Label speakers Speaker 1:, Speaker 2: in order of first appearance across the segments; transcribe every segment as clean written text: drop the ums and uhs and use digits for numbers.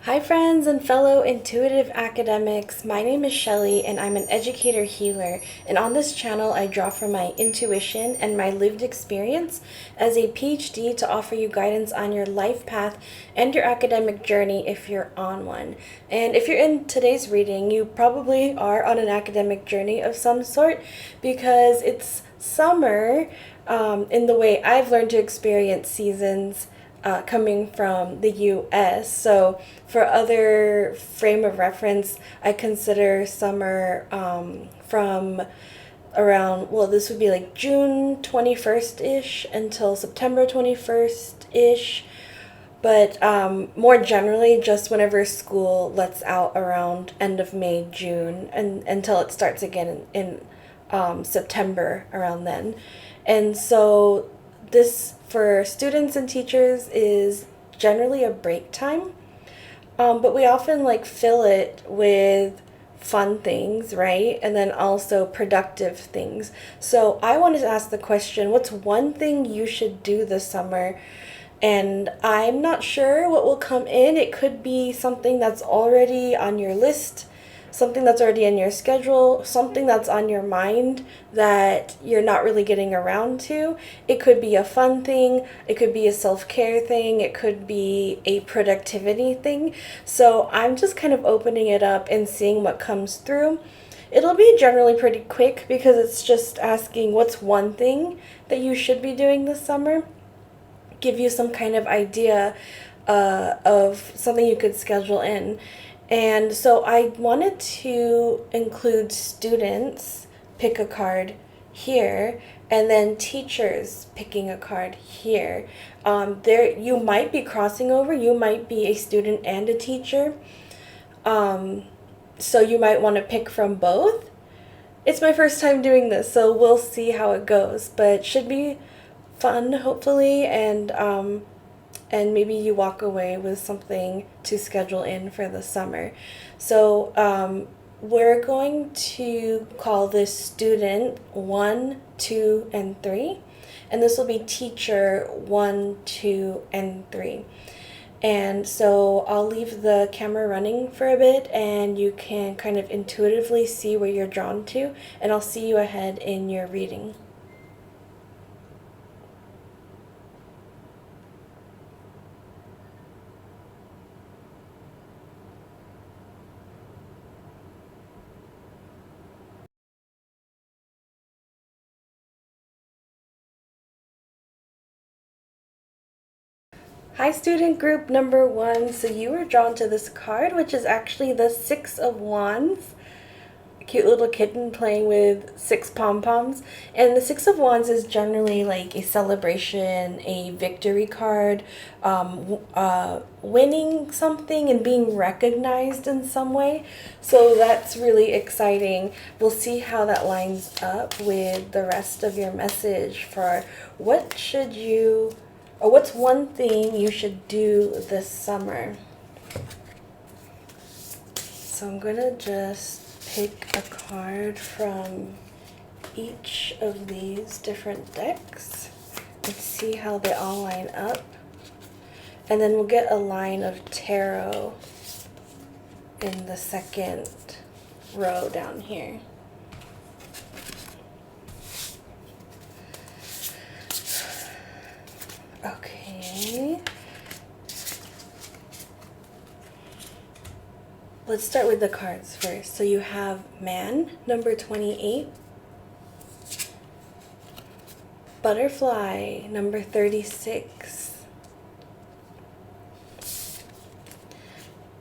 Speaker 1: Hi, friends and fellow intuitive academics. My name is Shelly, and I'm an educator healer. And on this channel, I draw from my intuition and my lived experience as a PhD to offer you guidance on your life path and your academic journey if you're on one. And if you're in today's reading, you probably are on an academic journey of some sort because it's summer in the way I've learned to experience seasons. Coming from the US. So, for other frame of reference, I consider summer from around, well, this would be like June 21st ish until September 21st ish. But more generally, just whenever school lets out around end of May, June, and until it starts again in September around then. And so this for students and teachers is generally a break time, but we often like fill it with fun things, right? And then also productive things. So I wanted to ask the question, what's one thing you should do this summer? And I'm not sure what will come in. It could be something that's already on your list, something that's already in your schedule, something that's on your mind that you're not really getting around to. It could be a fun thing, it could be a self-care thing, it could be a productivity thing. So I'm just kind of opening it up and seeing what comes through. It'll be generally pretty quick because it's just asking what's one thing that you should be doing this summer, give you some kind of idea of something you could schedule in. And so I wanted to include students pick a card here, and then teachers picking a card here. There, you might be crossing over. You might be a student and a teacher. So you might want to pick from both. It's my first time doing this, so we'll see how it goes. But should be fun, hopefully, and maybe you walk away with something to schedule in for the summer. So we're going to call this student 1, 2, and 3, and this will be teacher 1, 2, and 3. And so I'll leave the camera running for a bit and you can kind of intuitively see where you're drawn to, and I'll see you ahead in your reading. Hi, student group number 1. So you were drawn to this card, which is actually the Six of Wands. A cute little kitten playing with 6 pom-poms. And the Six of Wands is generally like a celebration, a victory card, winning something and being recognized in some way. So that's really exciting. We'll see how that lines up with the rest of your message for what should you, or what's one thing you should do this summer. So I'm gonna just pick a card from each of these different decks and see how they all line up. And then we'll get a line of tarot in the second row down here. Okay. Let's start with the cards first. So you have Man, number 28. Butterfly, number 36.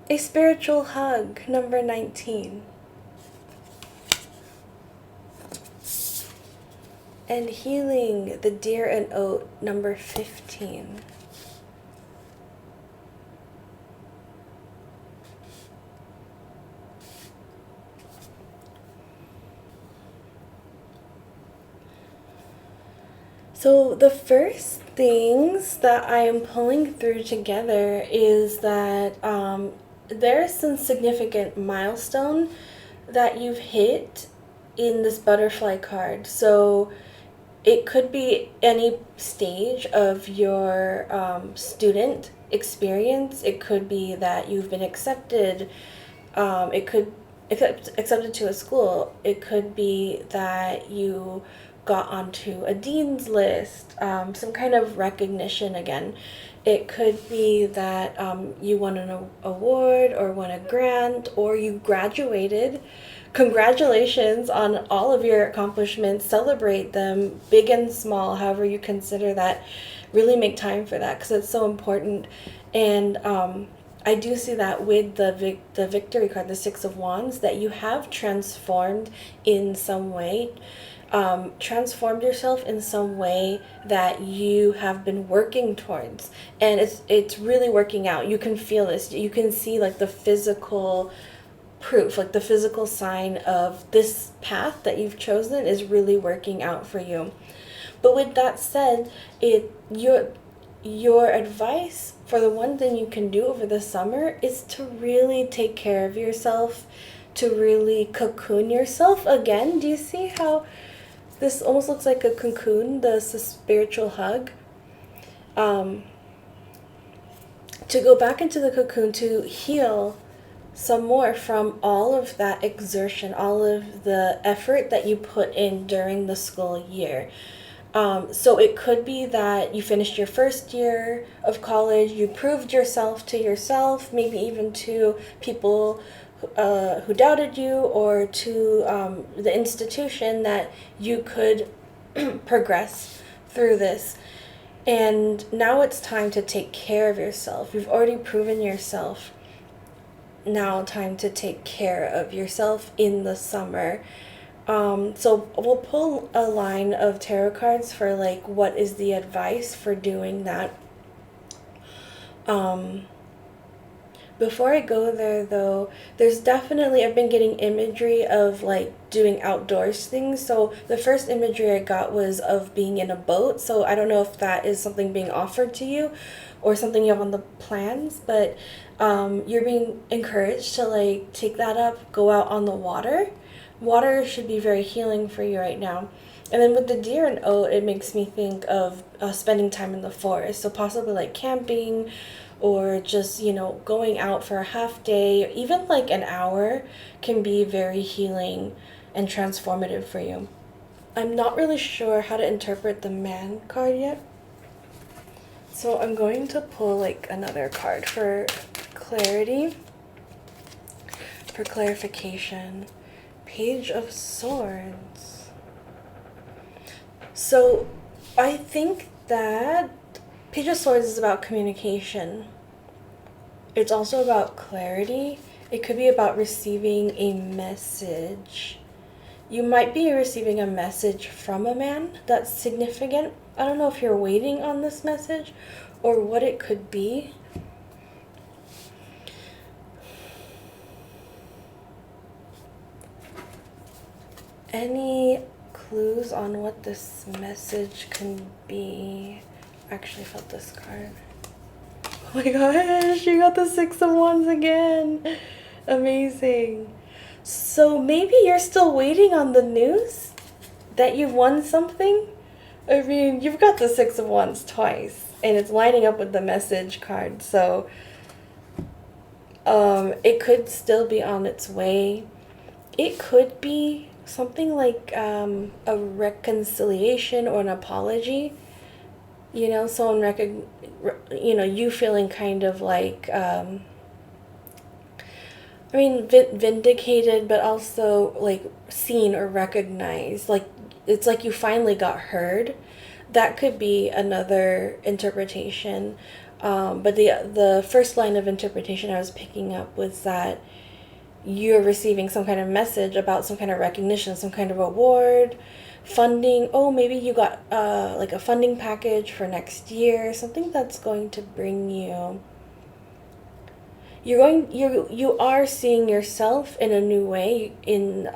Speaker 1: A Spiritual Hug, number 19. And Healing, the Deer and Oat, number 15. So the first things that I am pulling through together is that there is some significant milestone that you've hit in this butterfly card. So it could be any stage of your student experience. It could be that you've been accepted. It could accepted to a school. It could be that you got onto a dean's list, some kind of recognition again. It could be that you won an award or won a grant or you graduated. Congratulations on all of your accomplishments. Celebrate them, big and small, however you consider that. Really make time for that because it's so important. And I do see that with the victory card, the Six of Wands, that you have transformed in some way. Transformed yourself in some way that you have been working towards, and it's really working out. You can feel this. You can see like the physical proof, like the physical sign of this path that you've chosen is really working out for you. But with that said, your advice for the one thing you can do over the summer is to really take care of yourself, to really cocoon yourself again. Do you see how this almost looks like a cocoon, the spiritual hug? To go back into the cocoon, to heal some more from all of that exertion, all of the effort that you put in during the school year. So it could be that you finished your first year of college, you proved yourself to yourself, maybe even to people who doubted you, or to the institution, that you could progress through this. And now it's time to take care of yourself. You've already proven yourself. Now time to take care of yourself in the summer. So we'll pull a line of tarot cards for like what is the advice for doing that. Before I go there though, there's definitely, I've been getting imagery of like doing outdoors things. So the first imagery I got was of being in a boat. So I don't know if that is something being offered to you or something you have on the plans, but you're being encouraged to like take that up, go out on the water. Water should be very healing for you right now. And then with the deer and oat, it makes me think of spending time in the forest. So possibly like camping, or just, going out for a half day, even like an hour can be very healing and transformative for you. I'm not really sure how to interpret the man card yet. So I'm going to pull like another card for clarity, for clarification. Page of Swords. So I think that Page of Swords is about communication. It's also about clarity. It could be about receiving a message. You might be receiving a message from a man that's significant. I don't know if you're waiting on this message or what it could be. Any clues on what this message can be? I actually felt this card. Oh my gosh, you got the Six of Wands again. Amazing. So maybe you're still waiting on the news that you've won something? I mean, you've got the Six of Wands twice, and it's lining up with the message card. So it could still be on its way. It could be something like a reconciliation or an apology. Someone you feeling kind of like, vindicated, but also like seen or recognized. Like it's like you finally got heard. That could be another interpretation. But the first line of interpretation I was picking up was that you're receiving some kind of message about some kind of recognition, some kind of award, funding. Oh, maybe you got like a funding package for next year, something that's going to bring you. You are seeing yourself in a new way in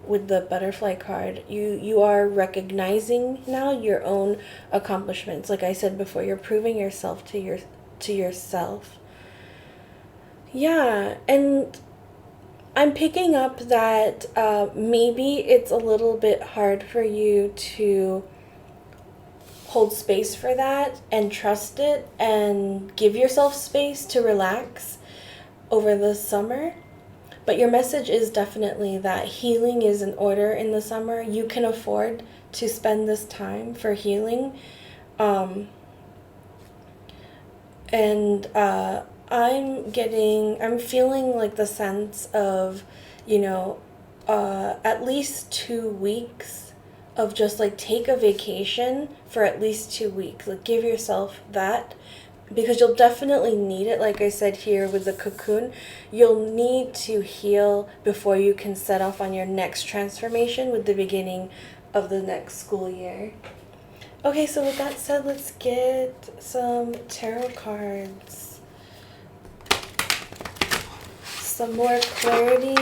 Speaker 1: with the butterfly card. You are recognizing now your own accomplishments. Like I said before, you're proving yourself to yourself. Yeah, and I'm picking up that maybe it's a little bit hard for you to hold space for that and trust it and give yourself space to relax over the summer. But your message is definitely that healing is in order in the summer. You can afford to spend this time for healing. I'm feeling like the sense of, at least 2 weeks of just like take a vacation for at least 2 weeks. Like give yourself that, because you'll definitely need it. Like I said here with the cocoon, you'll need to heal before you can set off on your next transformation with the beginning of the next school year. Okay, so with that said, let's get some tarot cards. Some more clarity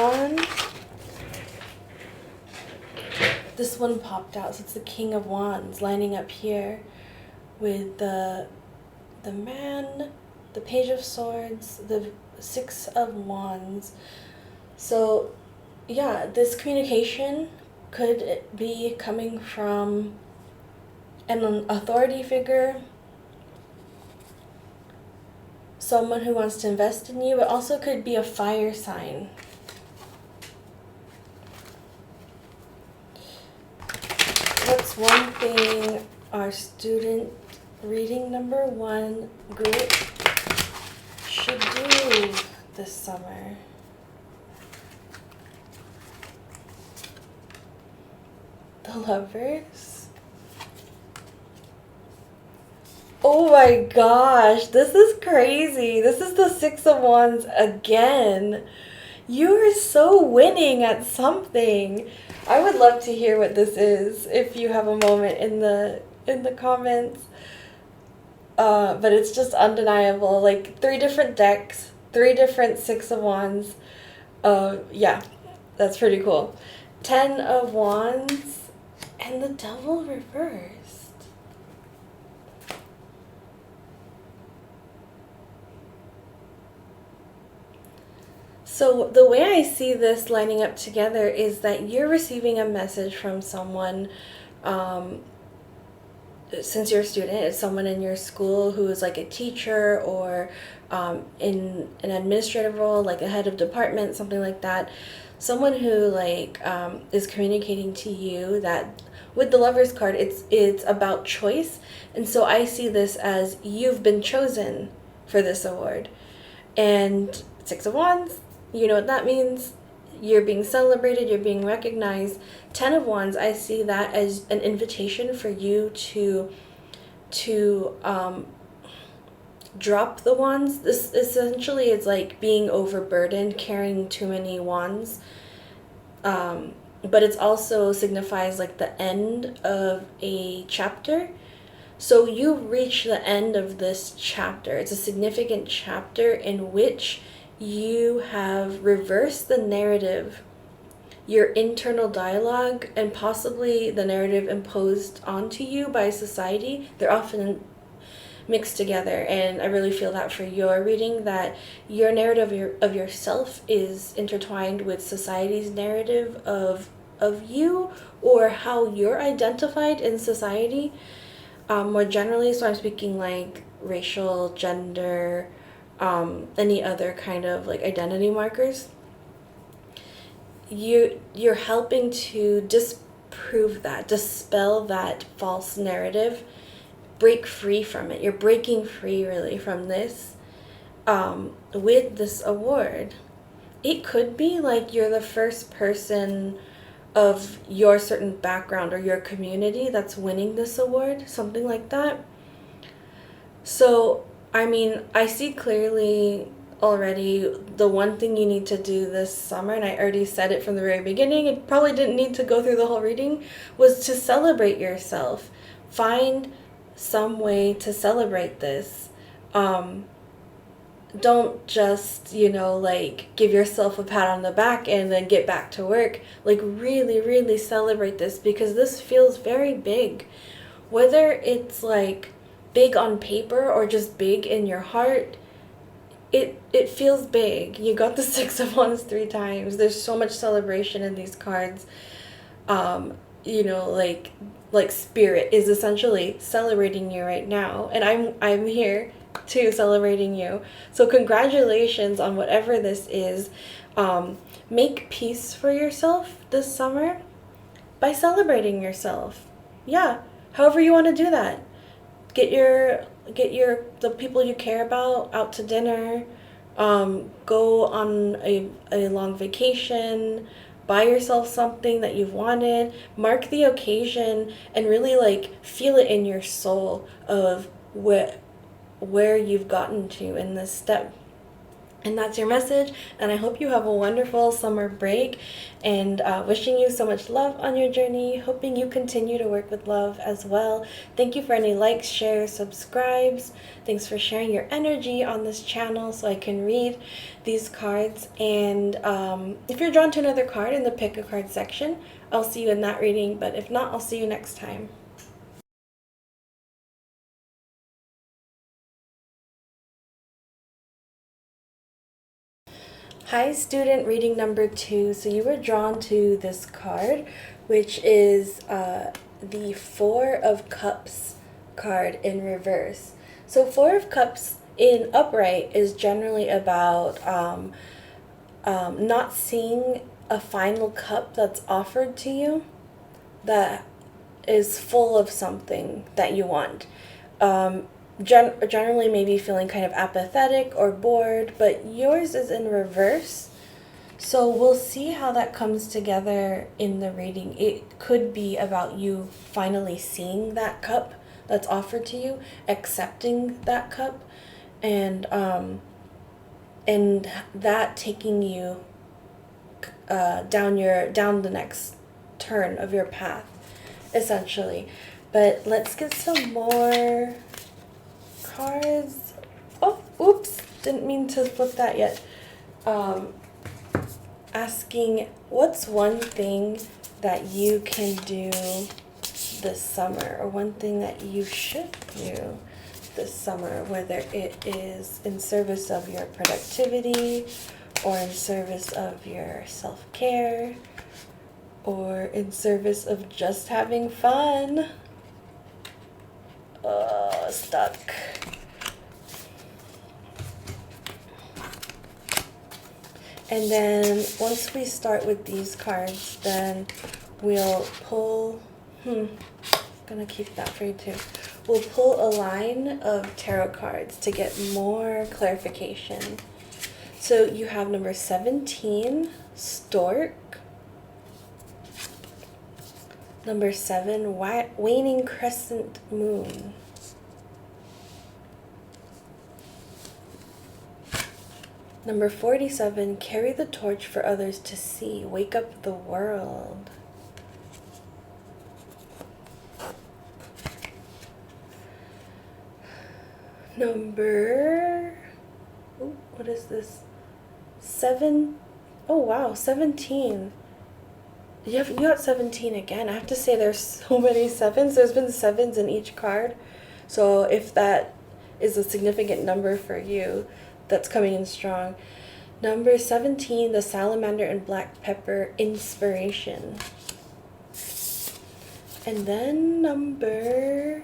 Speaker 1: on... This one popped out, so it's the King of Wands lining up here with the Man, the Page of Swords, the Six of Wands. So, yeah, this communication could be coming from an authority figure, someone who wants to invest in you. It also could be a fire sign. What's one thing our student reading number 1 group should do this summer? The Lovers. Oh my gosh, this is crazy. This is the Six of Wands again. You are so winning at something. I would love to hear what this is if you have a moment in the comments. But it's just undeniable. Like 3 different decks, 3 different Six of Wands. Yeah, that's pretty cool. 10 of Wands and the Devil reversed. So the way I see this lining up together is that you're receiving a message from someone, since you're a student, it's someone in your school who is like a teacher or in an administrative role, like a head of department, something like that. Someone who like is communicating to you that with the Lovers card, it's about choice. And so I see this as you've been chosen for this award. And Six of Wands, you know what that means. You're being celebrated, you're being recognized. 10 of Wands, I see that as an invitation for you to drop the wands. This essentially is like being overburdened, carrying too many wands. But it also signifies like the end of a chapter. So you reach the end of this chapter. It's a significant chapter in which you have reversed the narrative, your internal dialogue, and possibly the narrative imposed onto you by society. They're often mixed together, and I really feel that for your reading, that your narrative of yourself is intertwined with society's narrative of you, or how you're identified in society, more generally. So I'm speaking like racial, gender, any other kind of like identity markers. You're helping to disprove that, dispel that false narrative, break free from it. You're breaking free really from this with this award. It could be like you're the first person of your certain background or your community that's winning this award, something like that. So I mean, I see clearly already the one thing you need to do this summer, and I already said it from the very beginning, it probably didn't need to go through the whole reading, was to celebrate yourself. Find some way to celebrate this. Don't just, like give yourself a pat on the back and then get back to work. Like really, really celebrate this, because this feels very big. Whether it's like big on paper or just big in your heart, it feels big. You got the Six of Wands 3 times. There's so much celebration in these cards. Like like spirit is essentially celebrating you right now, and I'm here too celebrating you. So congratulations on whatever this is. Make peace for yourself this summer by celebrating yourself. Yeah, however you want to do that. Get your the people you care about out to dinner. Go on a long vacation. Buy yourself something that you've wanted. Mark the occasion and really like feel it in your soul of where you've gotten to in this step. And that's your message. And I hope you have a wonderful summer break. And wishing you so much love on your journey. Hoping you continue to work with love as well. Thank you for any likes, shares, subscribes. Thanks for sharing your energy on this channel so I can read these cards. And if you're drawn to another card in the pick a card section, I'll see you in that reading. But if not, I'll see you next time. Hi, student, reading number 2. So you were drawn to this card, which is the Four of Cups card in reverse. So Four of Cups in upright is generally about not seeing a final cup that's offered to you that is full of something that you want. Generally maybe feeling kind of apathetic or bored, but yours is in reverse. So we'll see how that comes together in the reading. It could be about you finally seeing that cup that's offered to you, accepting that cup, and that taking you down the next turn of your path, essentially. But let's get some more cards. Oh, oops, didn't mean to flip that yet. Asking, what's one thing that you can do this summer, or one thing that you should do this summer, whether it is in service of your productivity, or in service of your self-care, or in service of just having fun. Stuck. And then once we start with these cards, then we'll pull, gonna keep that for you too. We'll pull a line of tarot cards to get more clarification. So you have number 17, Stork. Number 7, Waning Crescent Moon. Number 47, Carry the Torch for Others to See. Wake up the world. Number, what is this? 7. Oh wow, 17. You got 17 again. I have to say there's so many 7s. There's been 7s in each card. So if that is a significant number for you, that's coming in strong. Number 17, the Salamander and Black Pepper Inspiration. And then number,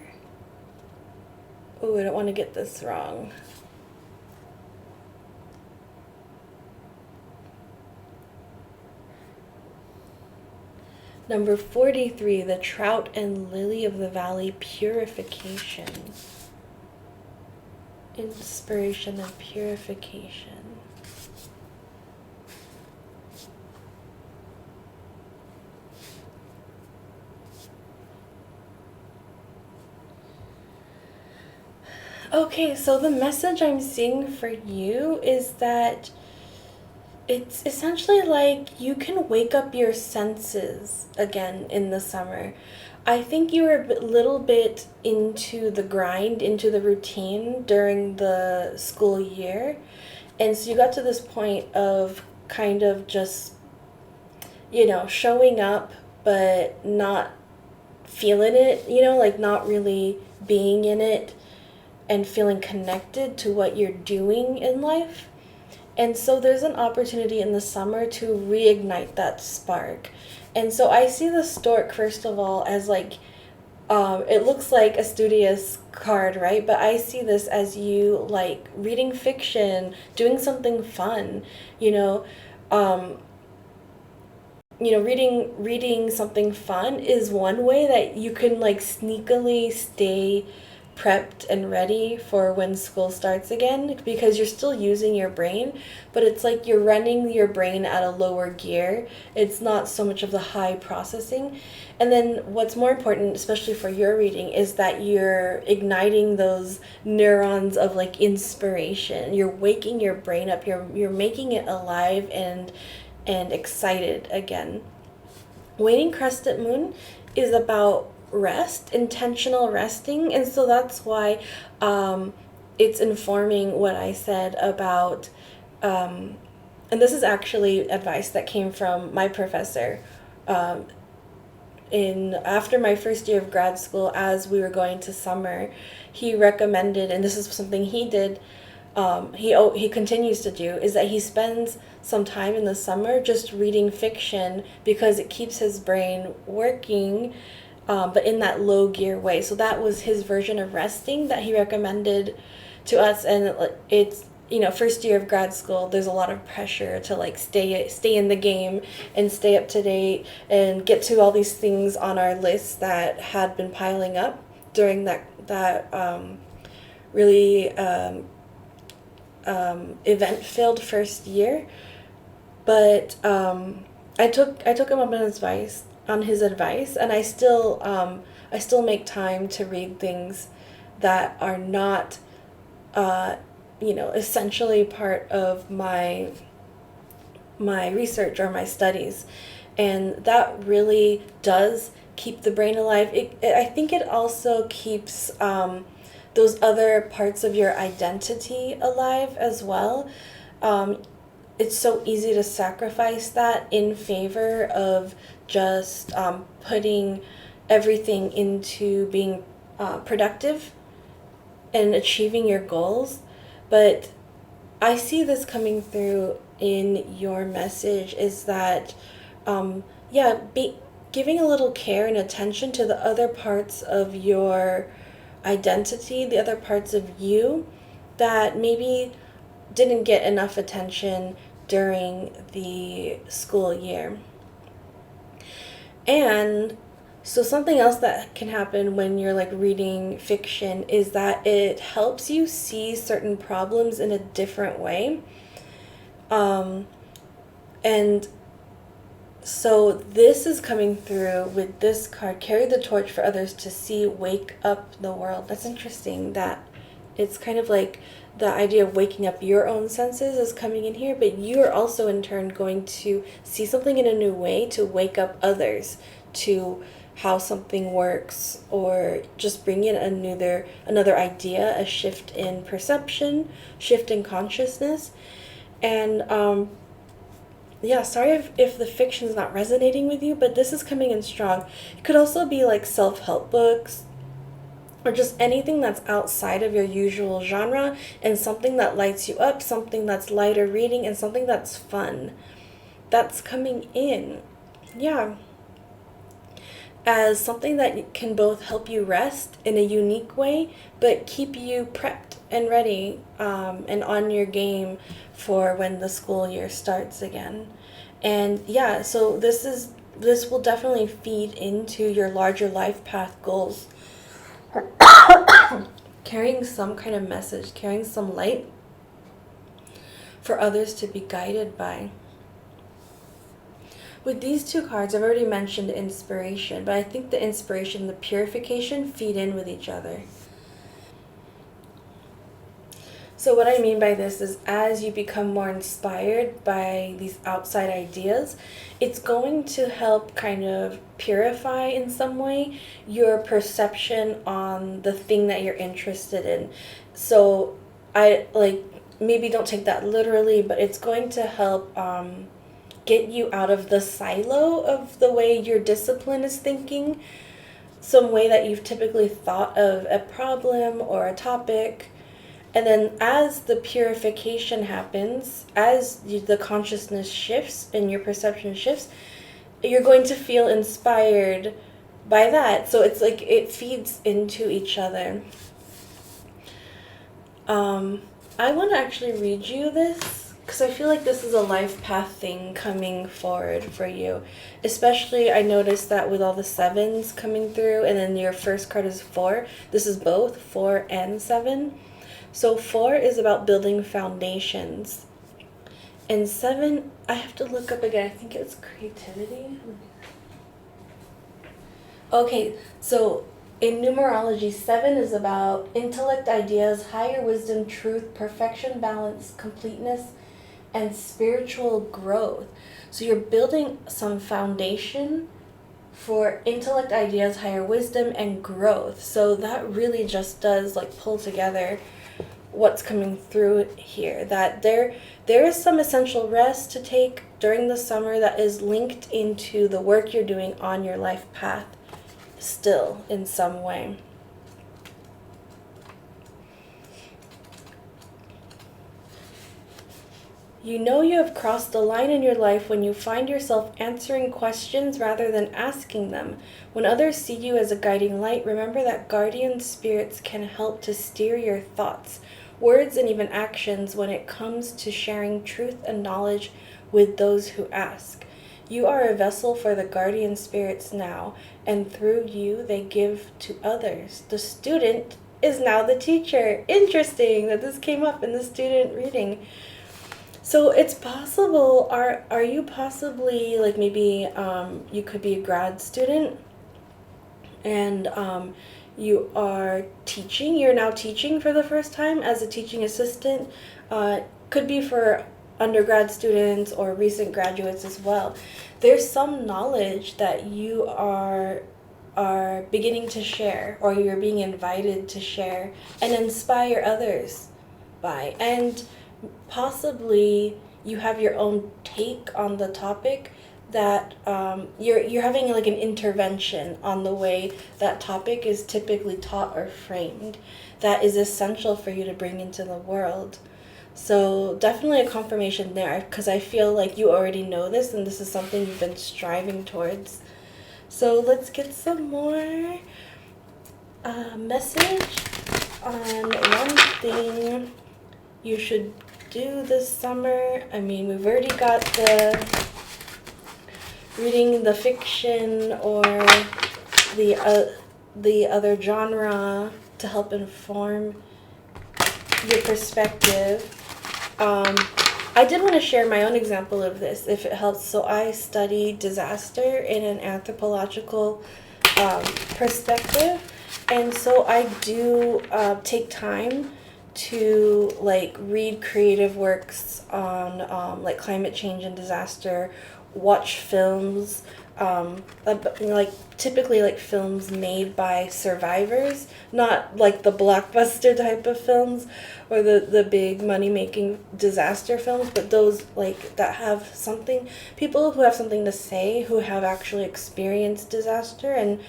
Speaker 1: I don't want to get this wrong. Number 43, the Trout and Lily of the Valley Purification. Inspiration and purification. Okay, so the message I'm seeing for you is that it's essentially like you can wake up your senses again in the summer. I think you were a little bit into the grind, into the routine during the school year. And so you got to this point of kind of just, showing up, but not feeling it, like not really being in it and feeling connected to what you're doing in life. And so there's an opportunity in the summer to reignite that spark. And so I see the stork, first of all, as like It looks like a studious card, right? But I see this as you like reading fiction, doing something fun, you know. Um, reading something fun is one way that you can like sneakily stay prepped and ready for when school starts again, because you're still using your brain, but it's like you're running your brain at a lower gear. It's not so much of the high processing. And then what's more important, especially for your reading, is that you're igniting those neurons of like inspiration. You're waking your brain up. You're making it alive and excited again. Waning crescent moon is about rest, intentional resting, and so that's why it's informing what I said about. And this is actually advice that came from my professor. In after my first year of grad school, as we were going to summer, he recommended, and this is something he did, he continues to do, is that he spends some time in the summer just reading fiction because it keeps his brain working, but in that low gear way. So that was his version of resting that he recommended to us, and it's, first year of grad school, there's a lot of pressure to like stay in the game and stay up to date and get to all these things on our list that had been piling up during that really event filled first year. But I took him up on his advice, and I still make time to read things that are not essentially part of my research or my studies, and that really does keep the brain alive. I think it also keeps those other parts of your identity alive as well. It's so easy to sacrifice that in favor of just putting everything into being productive and achieving your goals. But I see this coming through in your message, is that, be giving a little care and attention to the other parts of your identity, the other parts of you that maybe didn't get enough attention during the school year. And so something else that can happen when you're like reading fiction is that it helps you see certain problems in a different way. Um, and so this is coming through with this card, carry the torch for others to see, wake up the world. That's interesting that it's kind of like the idea of waking up your own senses is coming in here, but you're also in turn going to see something in a new way to wake up others to how something works, or just bring in another idea, a shift in perception, shift in consciousness. And sorry if the fiction is not resonating with you, but this is coming in strong. It could also be like self-help books, or just anything that's outside of your usual genre, and something that lights you up, something that's lighter reading, and something that's fun. That's coming in. Yeah. As something that can both help you rest in a unique way, but keep you prepped and ready, and on your game for when the school year starts again. And yeah, so this will definitely feed into your larger life path goals. Carrying some kind of message, carrying some light for others to be guided by. With these two cards, I've already mentioned inspiration, but I think the inspiration and the purification feed in with each other. So what I mean by this is, as you become more inspired by these outside ideas, it's going to help kind of purify in some way your perception on the thing that you're interested in. So I like, maybe don't take that literally, but it's going to help get you out of the silo of the way your discipline is thinking, some way that you've typically thought of a problem or a topic. And then as the purification happens, as the consciousness shifts and your perception shifts, you're going to feel inspired by that. So it's like it feeds into each other. I want to actually read you this because I feel like this is a life path thing coming forward for you. Especially, I noticed that with all the sevens coming through, and then your first card is 4. This is both 4 and 7. So 4 is about building foundations. And 7, I have to look up again. I think it's creativity. Okay, so in numerology, 7 is about intellect, ideas, higher wisdom, truth, perfection, balance, completeness, and spiritual growth. So you're building some foundation for intellect, ideas, higher wisdom, and growth. So that really just does like pull together what's coming through here, that there is some essential rest to take during the summer that is linked into the work you're doing on your life path still in some way. You know you have crossed the line in your life when you find yourself answering questions rather than asking them. When others see you as a guiding light, remember that guardian spirits can help to steer your thoughts, words, and even actions when it comes to sharing truth and knowledge with those who ask. You are a vessel for the guardian spirits now, and through you they give to others. The student is now the teacher. Interesting that this came up in the student reading. So it's possible, are you possibly, like maybe you could be a grad student and you are teaching, you're now teaching for the first time as a teaching assistant. Could be for undergrad students or recent graduates as well. There's some knowledge that you are beginning to share, or you're being invited to share and inspire others by. And possibly you have your own take on the topic that you're having like an intervention on the way that topic is typically taught or framed that is essential for you to bring into the world. So definitely a confirmation there, because I feel like you already know this and this is something you've been striving towards. So let's get some more message on one thing you should do this summer. I mean, we've already got the reading the fiction or the other genre to help inform your perspective. I did want to share my own example of this, if it helps. So I study disaster in an anthropological perspective, and so I do take time to like read creative works on like climate change and disaster, watch films, like typically like films made by survivors, not like the blockbuster type of films or the big money making disaster films, but those like that have something, people who have something to say, who have actually experienced disaster, and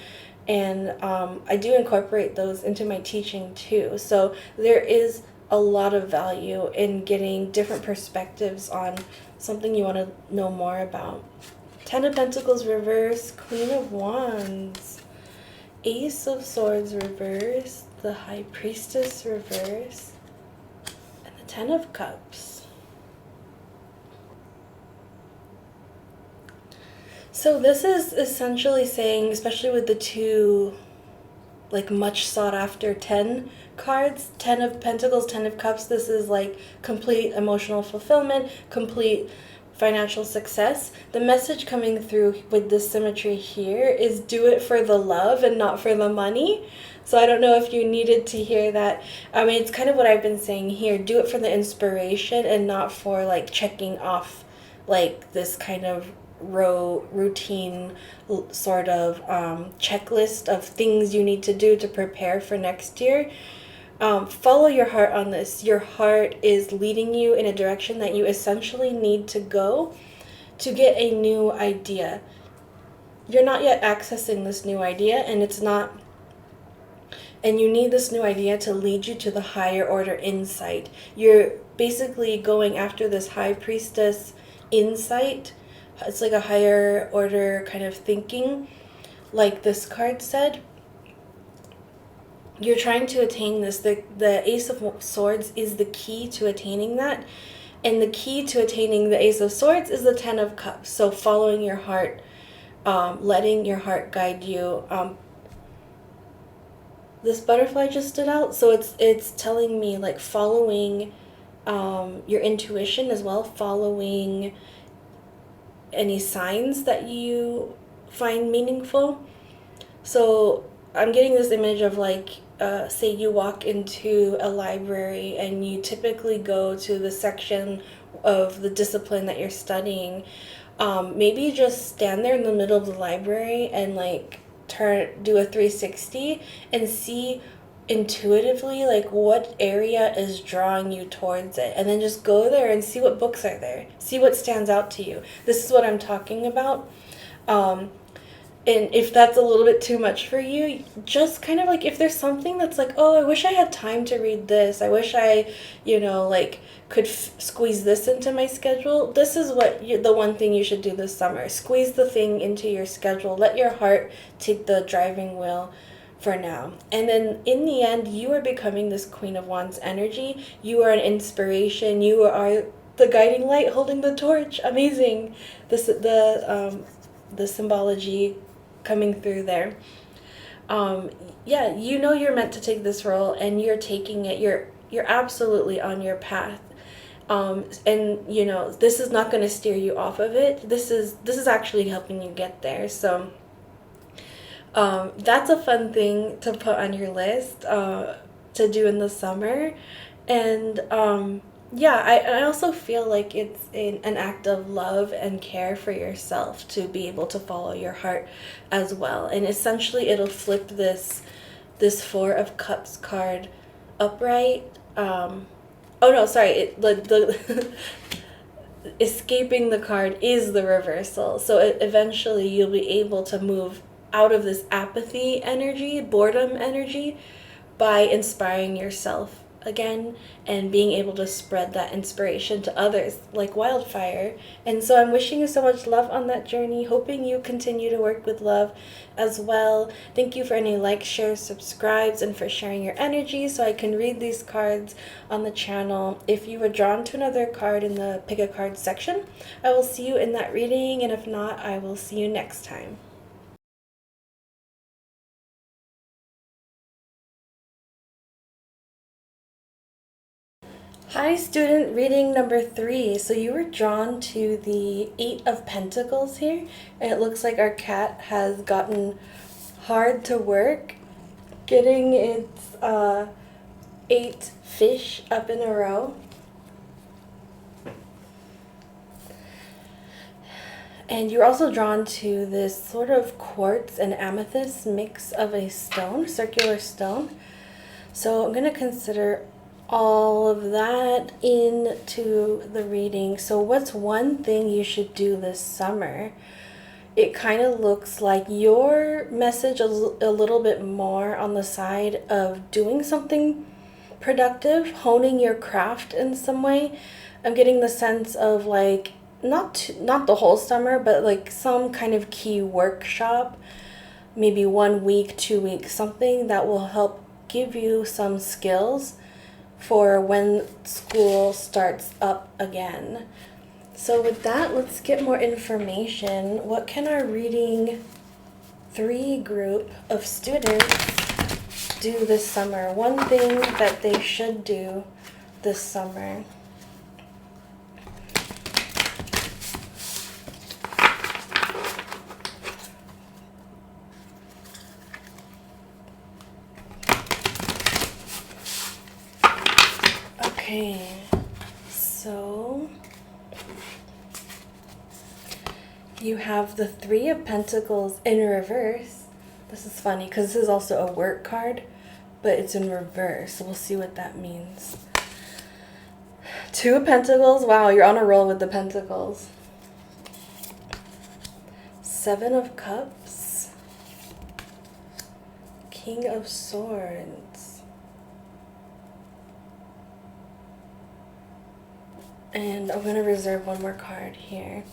Speaker 1: I do incorporate those into my teaching too. So there is a lot of value in getting different perspectives on something you want to know more about. 10 of Pentacles reverse, Queen of Wands, Ace of Swords reverse, the High Priestess reverse, and the 10 of Cups. So this is essentially saying, especially with the two like much sought after 10 cards, 10 of Pentacles, 10 of Cups, this is like complete emotional fulfillment, complete financial success. The message coming through with this symmetry here is do it for the love and not for the money. So I don't know if you needed to hear that. I mean, it's kind of what I've been saying here. Do it for the inspiration and not for like checking off like this kind of routine sort of checklist of things you need to do to prepare for next year. Follow your heart on this. Your heart is leading you in a direction that you essentially need to go to get a new idea. You're not yet accessing this new idea, and you need this new idea to lead you to the higher order insight. You're basically going after this High Priestess insight. It's like a higher order kind of thinking. like this card said, you're trying to attain this. The Ace of Swords is the key to attaining that. And the key to attaining the Ace of Swords is the Ten of Cups. So following your heart, letting your heart guide you. This butterfly just stood out. So it's telling me like following your intuition as well, following any signs that you find meaningful. So I'm getting this image of like, say you walk into a library and you typically go to the section of the discipline that you're studying. Maybe just stand there in the middle of the library and like do a 360 and see intuitively like what area is drawing you towards it, and then just go there and see what books are there, see what stands out to you. This is what I'm talking about. And if that's a little bit too much for you, just kind of like if there's something that's like, oh, I wish I had time to read this. I wish I, like could squeeze this into my schedule. This is the one thing you should do this summer. Squeeze the thing into your schedule. Let your heart take the driving wheel for now. And then in the end, you are becoming this Queen of Wands energy. You are an inspiration. You are the guiding light holding the torch. Amazing. The symbology coming through there. Yeah, you're meant to take this role and you're taking it. You're absolutely on your path. And this is not going to steer you off of it. This is actually helping you get there. So that's a fun thing to put on your list to do in the summer. And I also feel like it's an act of love and care for yourself to be able to follow your heart as well. And essentially it'll flip this Four of Cups card upright. Oh no, sorry, the escaping the card is the reversal. So eventually you'll be able to move out of this apathy energy, boredom energy, by inspiring yourself again and being able to spread that inspiration to others like wildfire. And so I'm wishing you so much love on that journey, hoping you continue to work with love as well. Thank you for any likes, shares, subscribes, and for sharing your energy so I can read these cards on the channel. If you were drawn to another card in the pick a card section, I will see you in that reading, and if not, I will see you next time. Hi student, reading number 3. So you were drawn to the Eight of Pentacles here, and it looks like our cat has gotten hard to work getting its 8 fish up in a row. And you're also drawn to this sort of quartz and amethyst mix of a stone, circular stone. So I'm going to consider all of that into the reading. So what's one thing you should do this summer? It kind of looks like your message is a little bit more on the side of doing something productive, honing your craft in some way. I'm getting the sense of like not the whole summer, but like some kind of key workshop, maybe 1 week, 2 weeks, something that will help give you some skills for when school starts up again. So with that, let's get more information. What can our reading 3 group of students do this summer? One thing that they should do this summer. Okay, so you have the Three of Pentacles in reverse. This is funny because this is also a work card, but it's in reverse. So we'll see what that means. Two of Pentacles. Wow, you're on a roll with the Pentacles. Seven of Cups. King of Swords. And I'm going to reserve one more card here.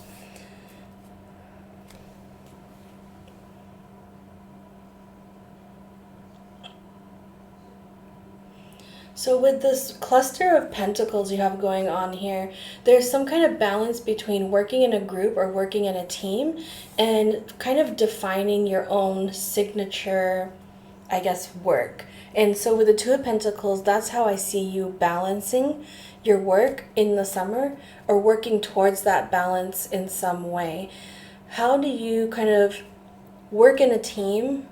Speaker 1: So with this cluster of pentacles you have going on here, there's some kind of balance between working in a group or working in a team and kind of defining your own signature, I guess, work. And so with the Two of Pentacles, that's how I see you balancing your work in the summer or working towards that balance in some way. How do you kind of work in a team?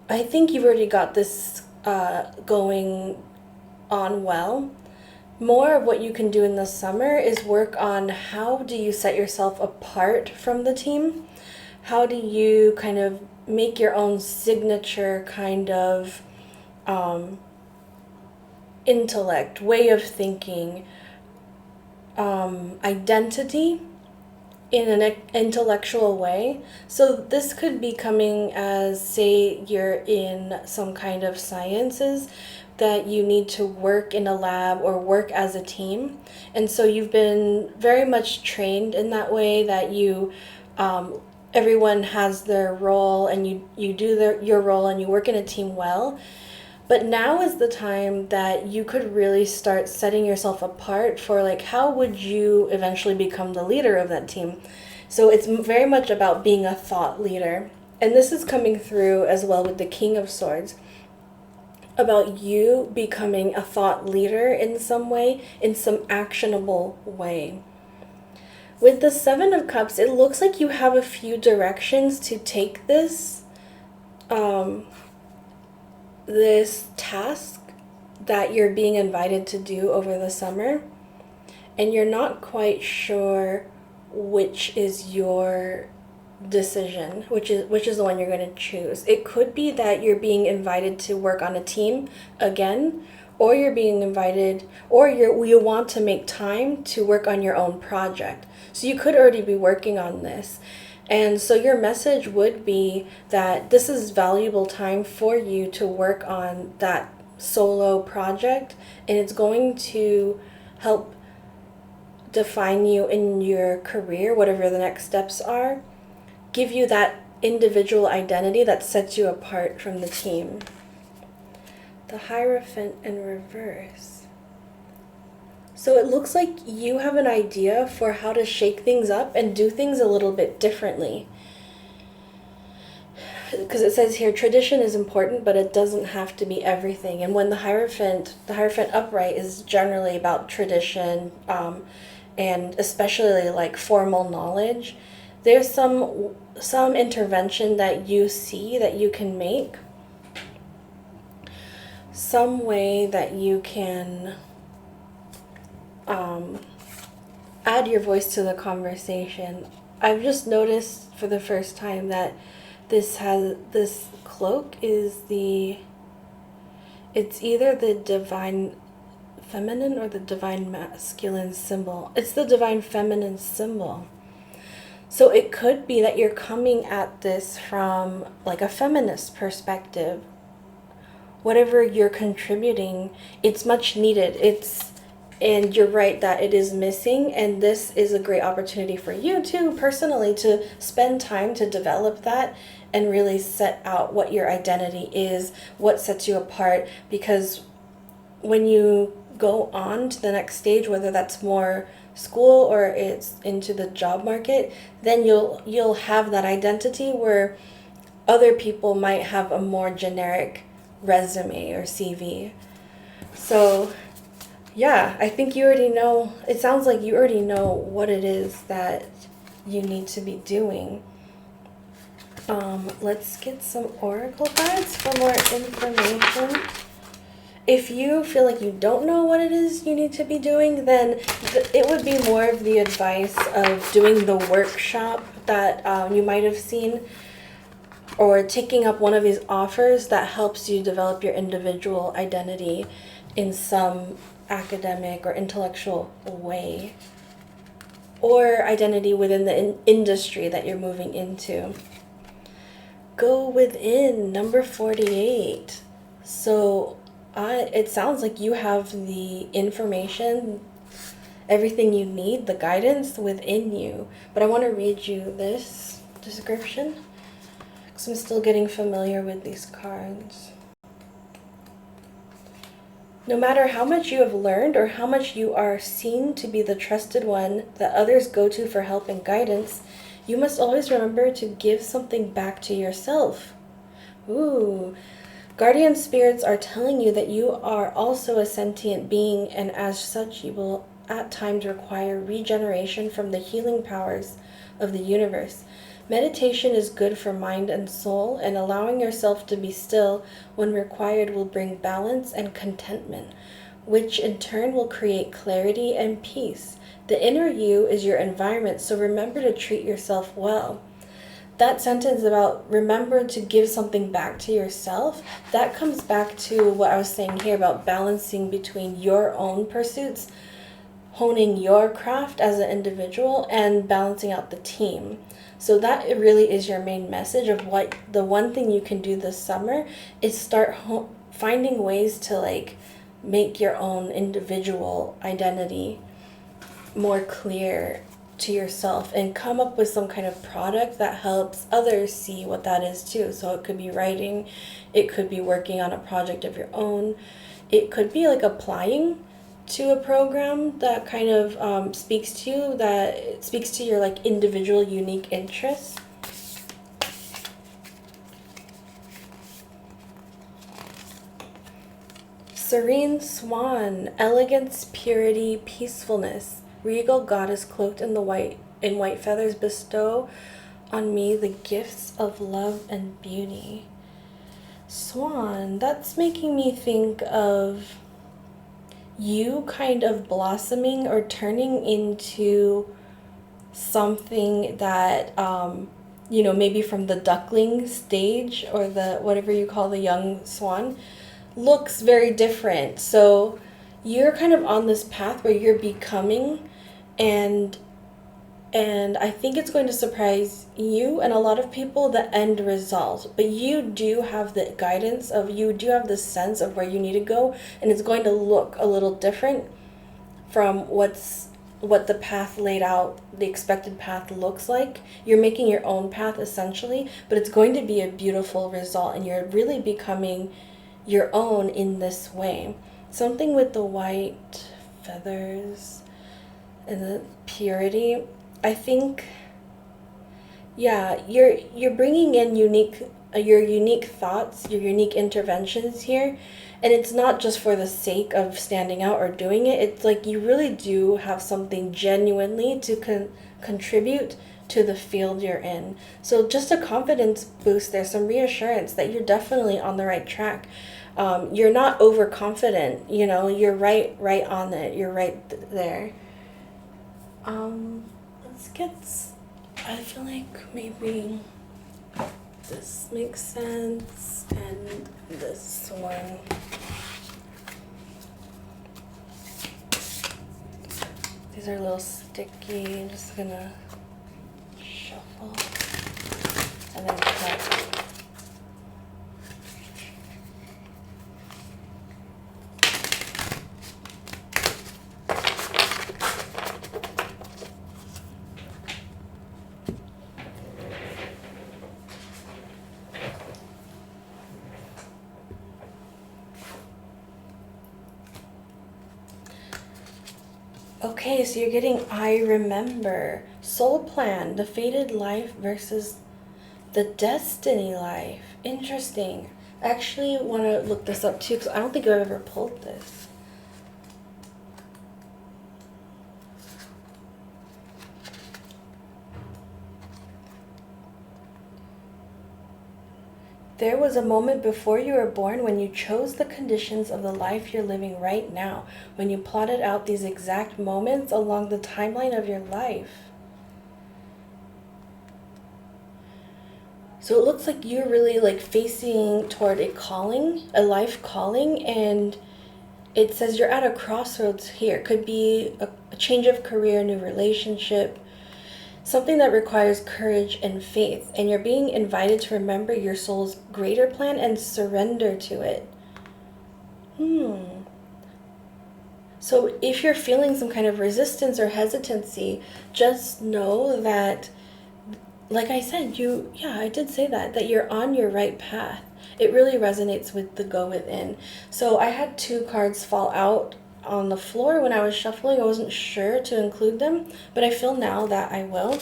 Speaker 1: I think you've already got this going on well. More of what you can do in the summer is work on how do you set yourself apart from the team? How do you kind of make your own signature kind of intellect, way of thinking, identity in an intellectual way. So this could be coming as, say, you're in some kind of sciences that you need to work in a lab or work as a team. And so you've been very much trained in that way, that you everyone has their role and you do your role and you work in a team well. But now is the time that you could really start setting yourself apart for, like, how would you eventually become the leader of that team? So it's very much about being a thought leader. And this is coming through as well with the King of Swords, about you becoming a thought leader in some way, in some actionable way. With the Seven of Cups, it looks like you have a few directions to take this this task that you're being invited to do over the summer, and you're not quite sure which is your decision, which is the one you're going to choose. It could be that you're being invited to work on a team again, or you're being invited, or you want to make time to work on your own project. So you could already be working on this. And so your message would be that this is valuable time for you to work on that solo project, and it's going to help define you in your career, whatever the next steps are, give you that individual identity that sets you apart from the team. The Hierophant in reverse. So it looks like you have an idea for how to shake things up and do things a little bit differently. Because it says here, tradition is important, but it doesn't have to be everything. And when the Hierophant upright is generally about tradition, and especially like formal knowledge, there's some intervention that you see that you can make, some way that you can add your voice to the conversation. I've just noticed for the first time that this cloak is it's either the divine feminine or the divine masculine symbol. It's the divine feminine symbol. So it could be that you're coming at this from like a feminist perspective. Whatever you're contributing, it's much needed. And you're right that it is missing, and this is a great opportunity for you too, personally, to spend time to develop that and really set out what your identity is, what sets you apart. Because when you go on to the next stage, whether that's more school or it's into the job market, then you'll have that identity where other people might have a more generic resume or CV. So yeah, I think you already know, it sounds like you already know what it is that you need to be doing. Let's get some oracle cards for more information. If you feel like you don't know what it is you need to be doing, then it would be more of the advice of doing the workshop that you might have seen, or taking up one of these offers that helps you develop your individual identity in some academic or intellectual way, or identity within the industry that you're moving into. Go within, number 48. So it sounds like you have the information, everything you need, the guidance within you. But I want to read you this description because I'm still getting familiar with these cards. No matter how much you have learned or how much you are seen to be the trusted one that others go to for help and guidance, you must always remember to give something back to yourself. Ooh. Guardian spirits are telling you that you are also a sentient being, and as such, you will at times require regeneration from the healing powers of the universe. Meditation is good for mind and soul, and allowing yourself to be still when required will bring balance and contentment, which in turn will create clarity and peace. The inner you is your environment, so remember to treat yourself well. That sentence about remember to give something back to yourself, that comes back to what I was saying here about balancing between your own pursuits, honing your craft as an individual, and balancing out the team. So that it really is your main message of what the one thing you can do this summer is start finding ways to like make your own individual identity more clear to yourself and come up with some kind of product that helps others see what that is too. So it could be writing, it could be working on a project of your own, it could be like applying to a program that kind of speaks to you, that speaks to your like individual unique interests. Serene swan, elegance, purity, peacefulness. Regal goddess cloaked in white feathers, bestow on me the gifts of love and beauty. Swan, that's making me think of you kind of blossoming or turning into something that maybe from the duckling stage or the whatever you call the young swan looks very different. So you're kind of on this path where you're becoming, and I think it's going to surprise you and a lot of people, the end result. But you do have the guidance of, you do have the sense of where you need to go, and it's going to look a little different from what the path laid out, the expected path looks like. You're making your own path essentially, but it's going to be a beautiful result, and you're really becoming your own in this way. Something with the white feathers and the purity, I think, yeah, you're bringing in your unique thoughts, your unique interventions here, and it's not just for the sake of standing out or doing it. It's like you really do have something genuinely to contribute to the field you're in. So just a confidence boost, there's some reassurance that you're definitely on the right track. You're not overconfident, you're right on it. You're right there. I feel like maybe this makes sense, and this one. These are a little sticky. I'm just gonna shuffle and then cut. Okay, so you're getting I remember. Soul plan, the fated life versus the destiny life. Interesting. I actually want to look this up too, because I don't think I've ever pulled this. There was a moment before you were born when you chose the conditions of the life you're living right now, when you plotted out these exact moments along the timeline of your life. So it looks like you're really like facing toward a calling, a life calling, and it says you're at a crossroads here. It could be a change of career, new relationship, something that requires courage and faith, and you're being invited to remember your soul's greater plan and surrender to it. So if you're feeling some kind of resistance or hesitancy, just know that like I said, I did say that you're on your right path. It really resonates with the go within. So I had two cards fall out on the floor when I was shuffling. I wasn't sure to include them, but I feel now that I will.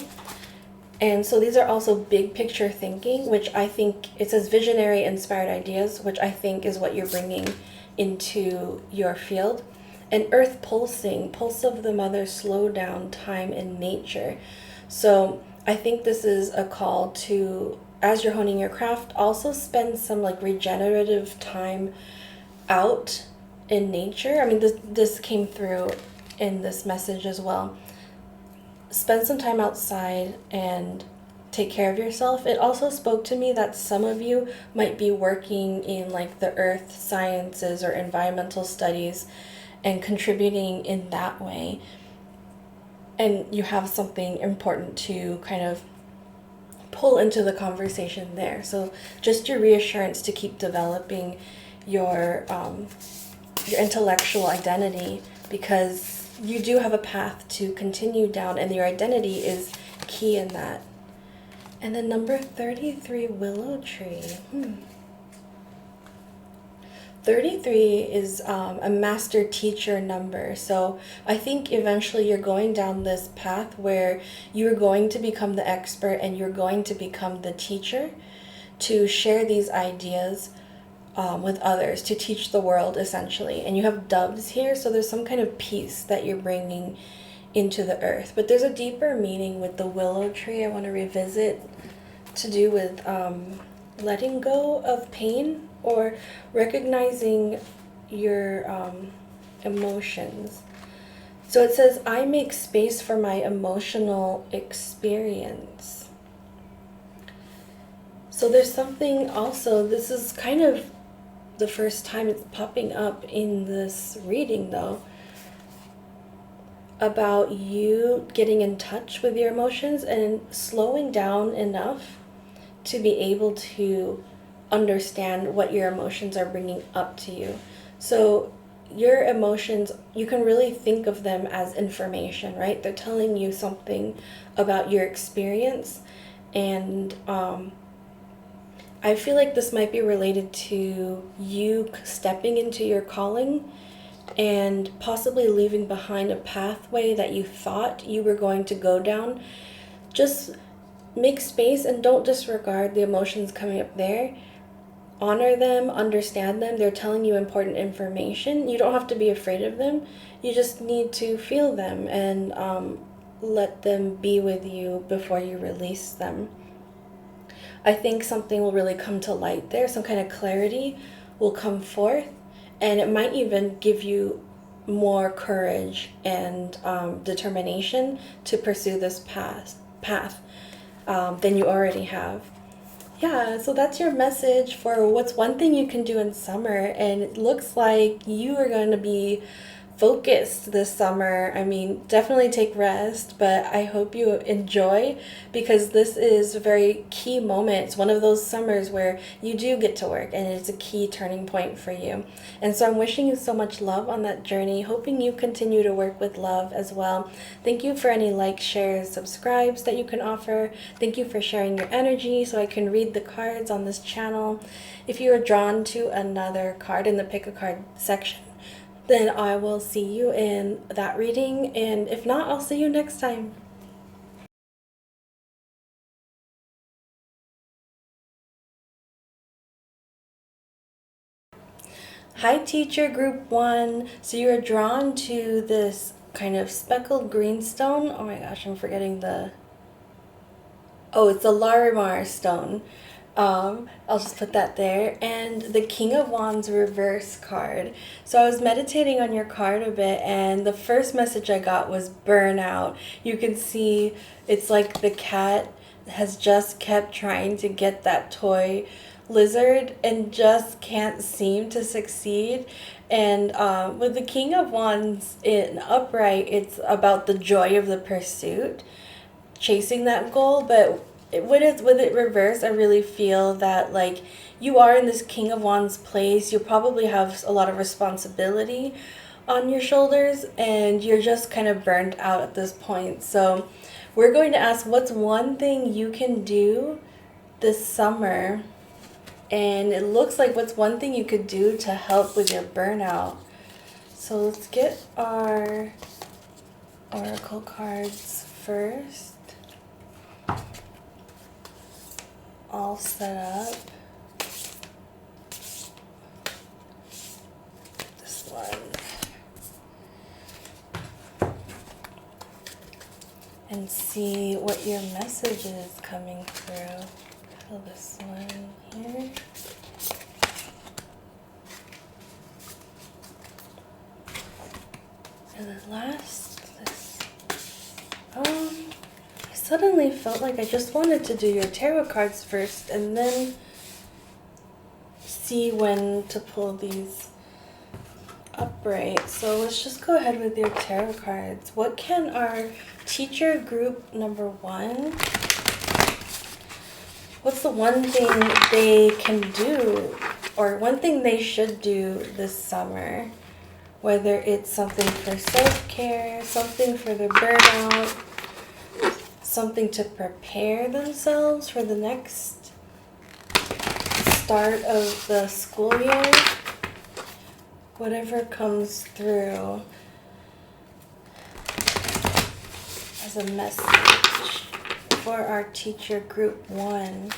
Speaker 1: And so these are also big picture thinking, which I think it says visionary inspired ideas, which I think is what you're bringing into your field. And earth pulsing, pulse of the mother, slow down time in nature. So I think this is a call to, as you're honing your craft, also spend some like regenerative time out in nature. I mean, this came through in this message as well. Spend some time outside and take care of yourself. It also spoke to me that some of you might be working in like the earth sciences or environmental studies and contributing in that way. And you have something important to kind of pull into the conversation there. So just your reassurance to keep developing your intellectual identity, because you do have a path to continue down and your identity is key in that. And then number 33, willow tree. 33 is a master teacher number. So I think eventually you're going down this path where you're going to become the expert and you're going to become the teacher to share these ideas with others, to teach the world essentially. And you have doves here, so there's some kind of peace that you're bringing into the earth. But there's a deeper meaning with the willow tree I want to revisit, to do with letting go of pain or recognizing your emotions. So it says, I make space for my emotional experience. So there's something also, this is kind of the first time it's popping up in this reading though, about you getting in touch with your emotions and slowing down enough to be able to understand what your emotions are bringing up to you. So your emotions, you can really think of them as information, right? They're telling you something about your experience. And I feel like this might be related to you stepping into your calling and possibly leaving behind a pathway that you thought you were going to go down. Just make space and don't disregard the emotions coming up there. Honor them, understand them. They're telling you important information. You don't have to be afraid of them. You just need to feel them and let them be with you before you release them. I think something will really come to light there. Some kind of clarity will come forth, and it might even give you more courage and determination to pursue this path than you already have. Yeah, so that's your message for what's one thing you can do in summer. And it looks like you are going to be focused this summer. I mean, definitely take rest, but I hope you enjoy, because this is a very key moment. It's one of those summers where you do get to work and it's a key turning point for you. And so I'm wishing you so much love on that journey, hoping you continue to work with love as well. Thank you for any likes, shares, subscribes that you can offer. Thank you for sharing your energy so I can read the cards on this channel. If you are drawn to another card in the pick a card section, then I will see you in that reading, and if not, I'll see you next time. Hi teacher group 1. So you are drawn to this kind of speckled greenstone. Oh my gosh, I'm forgetting the... Oh, it's the Larimar stone. I'll just put that there. And the King of Wands reverse card. So I was meditating on your card a bit, and the first message I got was burnout. You can see it's like the cat has just kept trying to get that toy lizard and just can't seem to succeed. And with the King of Wands in upright, it's about the joy of the pursuit, chasing that goal. But with it reversed, I really feel that like you are in this King of Wands place. You probably have a lot of responsibility on your shoulders and you're just kind of burned out at this point. So We're going to ask what's one thing you can do this summer, and it looks like what's one thing you could do to help with your burnout. So let's get our oracle cards first. All set up. This one. And see what your message is coming through. Pull this one here. And then last, this. I suddenly felt like I just wanted to do your tarot cards first and then see when to pull these upright. So let's just go ahead with your tarot cards. What can our teacher group number 1, what's the one thing they can do or one thing they should do this summer? Whether it's something for self-care, something for their burnout, something to prepare themselves for the next start of the school year. Whatever comes through as a message for our teacher group 1.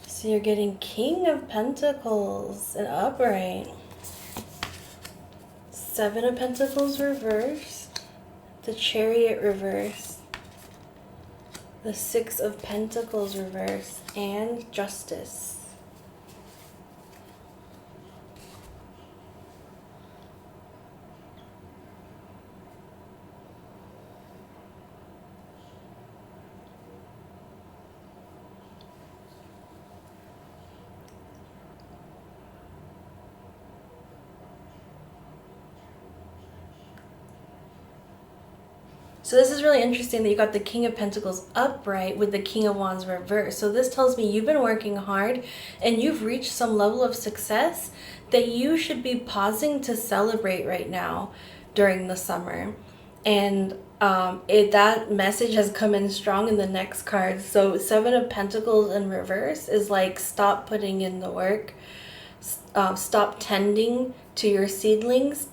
Speaker 1: So you're getting King of Pentacles and upright. 7 of Pentacles reversed, the Chariot reversed, the 6 of Pentacles reversed, and Justice. So this is really interesting that you got the King of Pentacles upright with the King of Wands reversed. So this tells me you've been working hard and you've reached some level of success that you should be pausing to celebrate right now during the summer. And that message has come in strong in the next card. So 7 of Pentacles in reverse is like stop putting in the work, stop tending to your seedlings.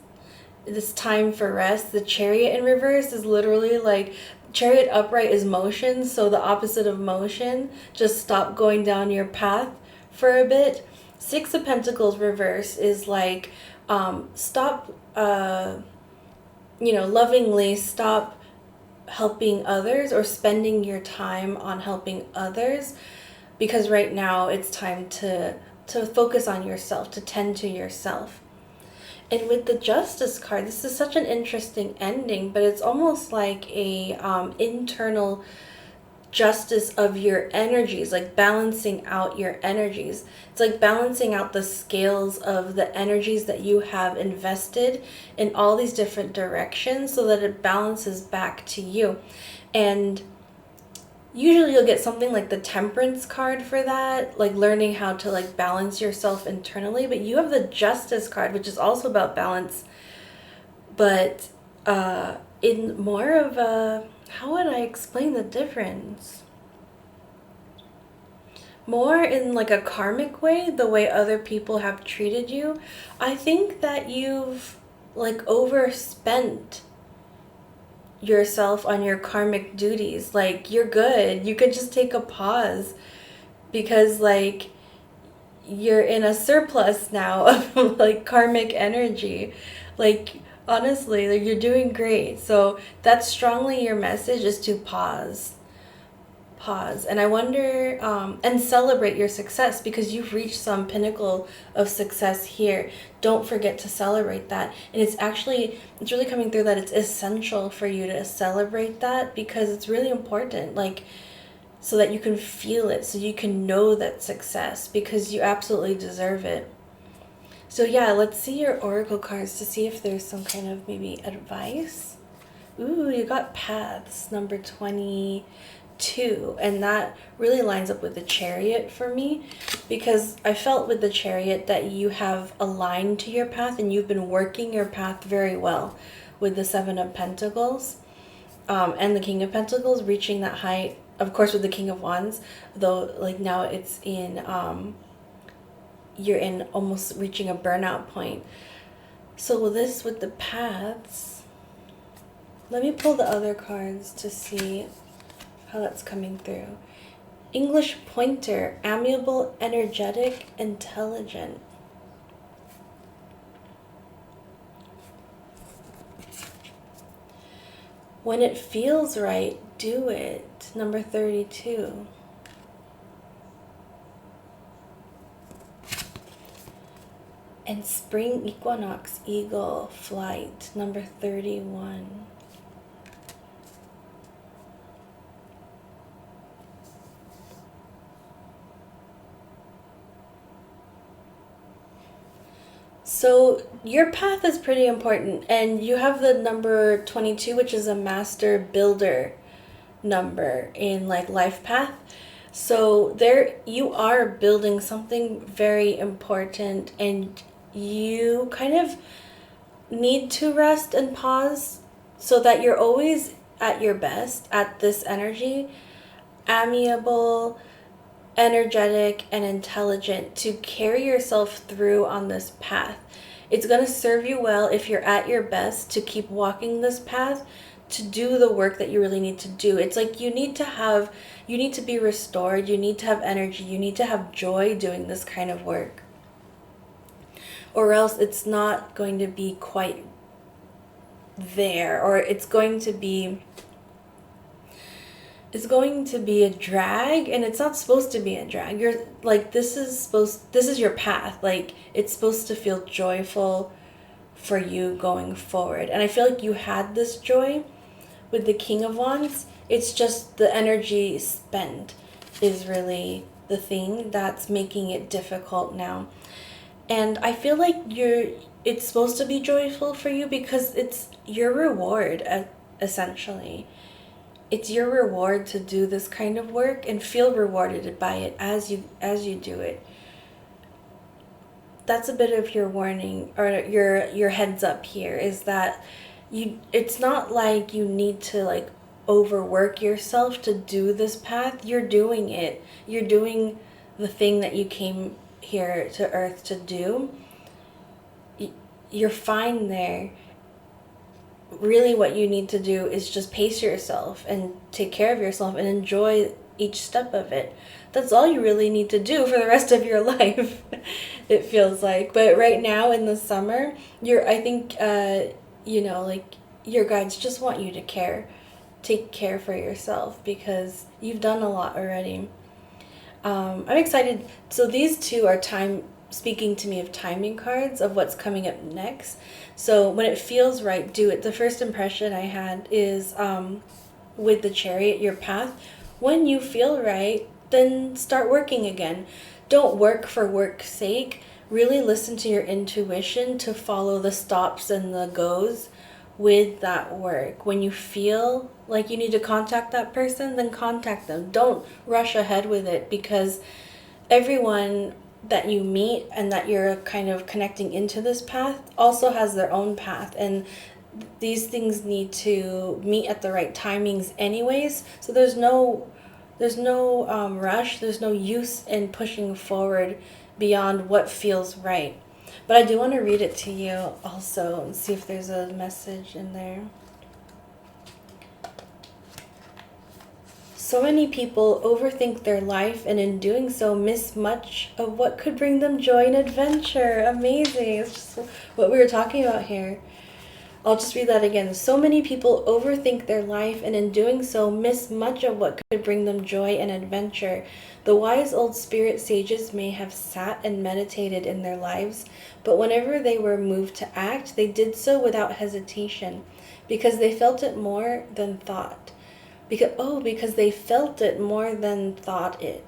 Speaker 1: This time for rest. The Chariot in reverse is literally like, Chariot upright is motion, so the opposite of motion. Just stop going down your path for a bit. 6 of Pentacles reverse is like stop lovingly stop helping others or spending your time on helping others, because right now it's time to focus on yourself, to tend to yourself. And with the Justice card, this is such an interesting ending, but it's almost like a internal justice of your energies, like balancing out your energies. It's like balancing out the scales of the energies that you have invested in all these different directions so that it balances back to you. And usually you'll get something like the Temperance card for that, like learning how to like balance yourself internally. But you have the Justice card, which is also about balance, but in more of a, how would I explain the difference? More in like a karmic way, the way other people have treated you. I think that you've like overspent yourself on your karmic duties. Like, you're good, you could just take a pause because like you're in a surplus now of like karmic energy. Like honestly, like you're doing great. So that's strongly your message, is to pause. And I wonder, and celebrate your success, because you've reached some pinnacle of success here. Don't forget to celebrate that. And it's really coming through that it's essential for you to celebrate that, because it's really important, like, so that you can feel it, so you can know that success, because you absolutely deserve it. So yeah, let's see your oracle cards to see if there's some kind of maybe advice. Ooh, you got Paths, number 22, and that really lines up with the Chariot for me, because I felt with the Chariot that you have aligned to your path and you've been working your path very well with the 7 of Pentacles. and the King of Pentacles reaching that height, of course, with the King of Wands, though, like, now it's in, you're in almost reaching a burnout point. So with this, with the paths, let me pull the other cards to see how that's coming through. English pointer, amiable, energetic, intelligent. When it feels right, do it. Number 32. And spring equinox, eagle, flight. Number 31. So your path is pretty important, and you have the number 22, which is a master builder number in like life path. So there you are building something very important, and you kind of need to rest and pause so that you're always at your best at this energy, amiable, energetic, and intelligent, to carry yourself through on this path. It's going to serve you well if you're at your best to keep walking this path, to do the work that you really need to do. It's like you need to be restored, you need to have energy, you need to have joy doing this kind of work, or else it's not going to be quite there, or it's going to be a drag, and it's not supposed to be a drag. You're like, this is your path. Like, it's supposed to feel joyful for you going forward. And I feel like you had this joy with the King of Wands. It's just the energy spent is really the thing that's making it difficult now. And I feel like it's supposed to be joyful for you because it's your reward, essentially. It's your reward to do this kind of work and feel rewarded by it as you do it. That's a bit of your warning, or your heads up here, is that it's not like you need to like overwork yourself to do this path. You're doing it. You're doing the thing that you came here to Earth to do. You're fine there. Really what you need to do is just pace yourself and take care of yourself and enjoy each step of it. That's all you really need to do for the rest of your life, it feels like. But right now in the summer, I think like your guides just want you to take care for yourself, because you've done a lot already. I'm excited. So these two are speaking to me of timing cards of what's coming up next. So when it feels right, do it. The first impression I had is with the Chariot, your path. When you feel right, then start working again. Don't work for work's sake. Really listen to your intuition to follow the stops and the goes with that work. When you feel like you need to contact that person, then contact them. Don't rush ahead with it, because everyone that you meet and that you're kind of connecting into this path also has their own path, and these things need to meet at the right timings anyways. So there's no rush. There's no use in pushing forward beyond what feels right. But I do want to read it to you also and see if there's a message in there. So many people overthink their life, and in doing so miss much of what could bring them joy and adventure. Amazing. It's just what we were talking about here. I'll just read that again. So many people overthink their life, and in doing so miss much of what could bring them joy and adventure. The wise old spirit sages may have sat and meditated in their lives, but whenever they were moved to act, they did so without hesitation, because they felt it more than thought. Because they felt it more than thought it.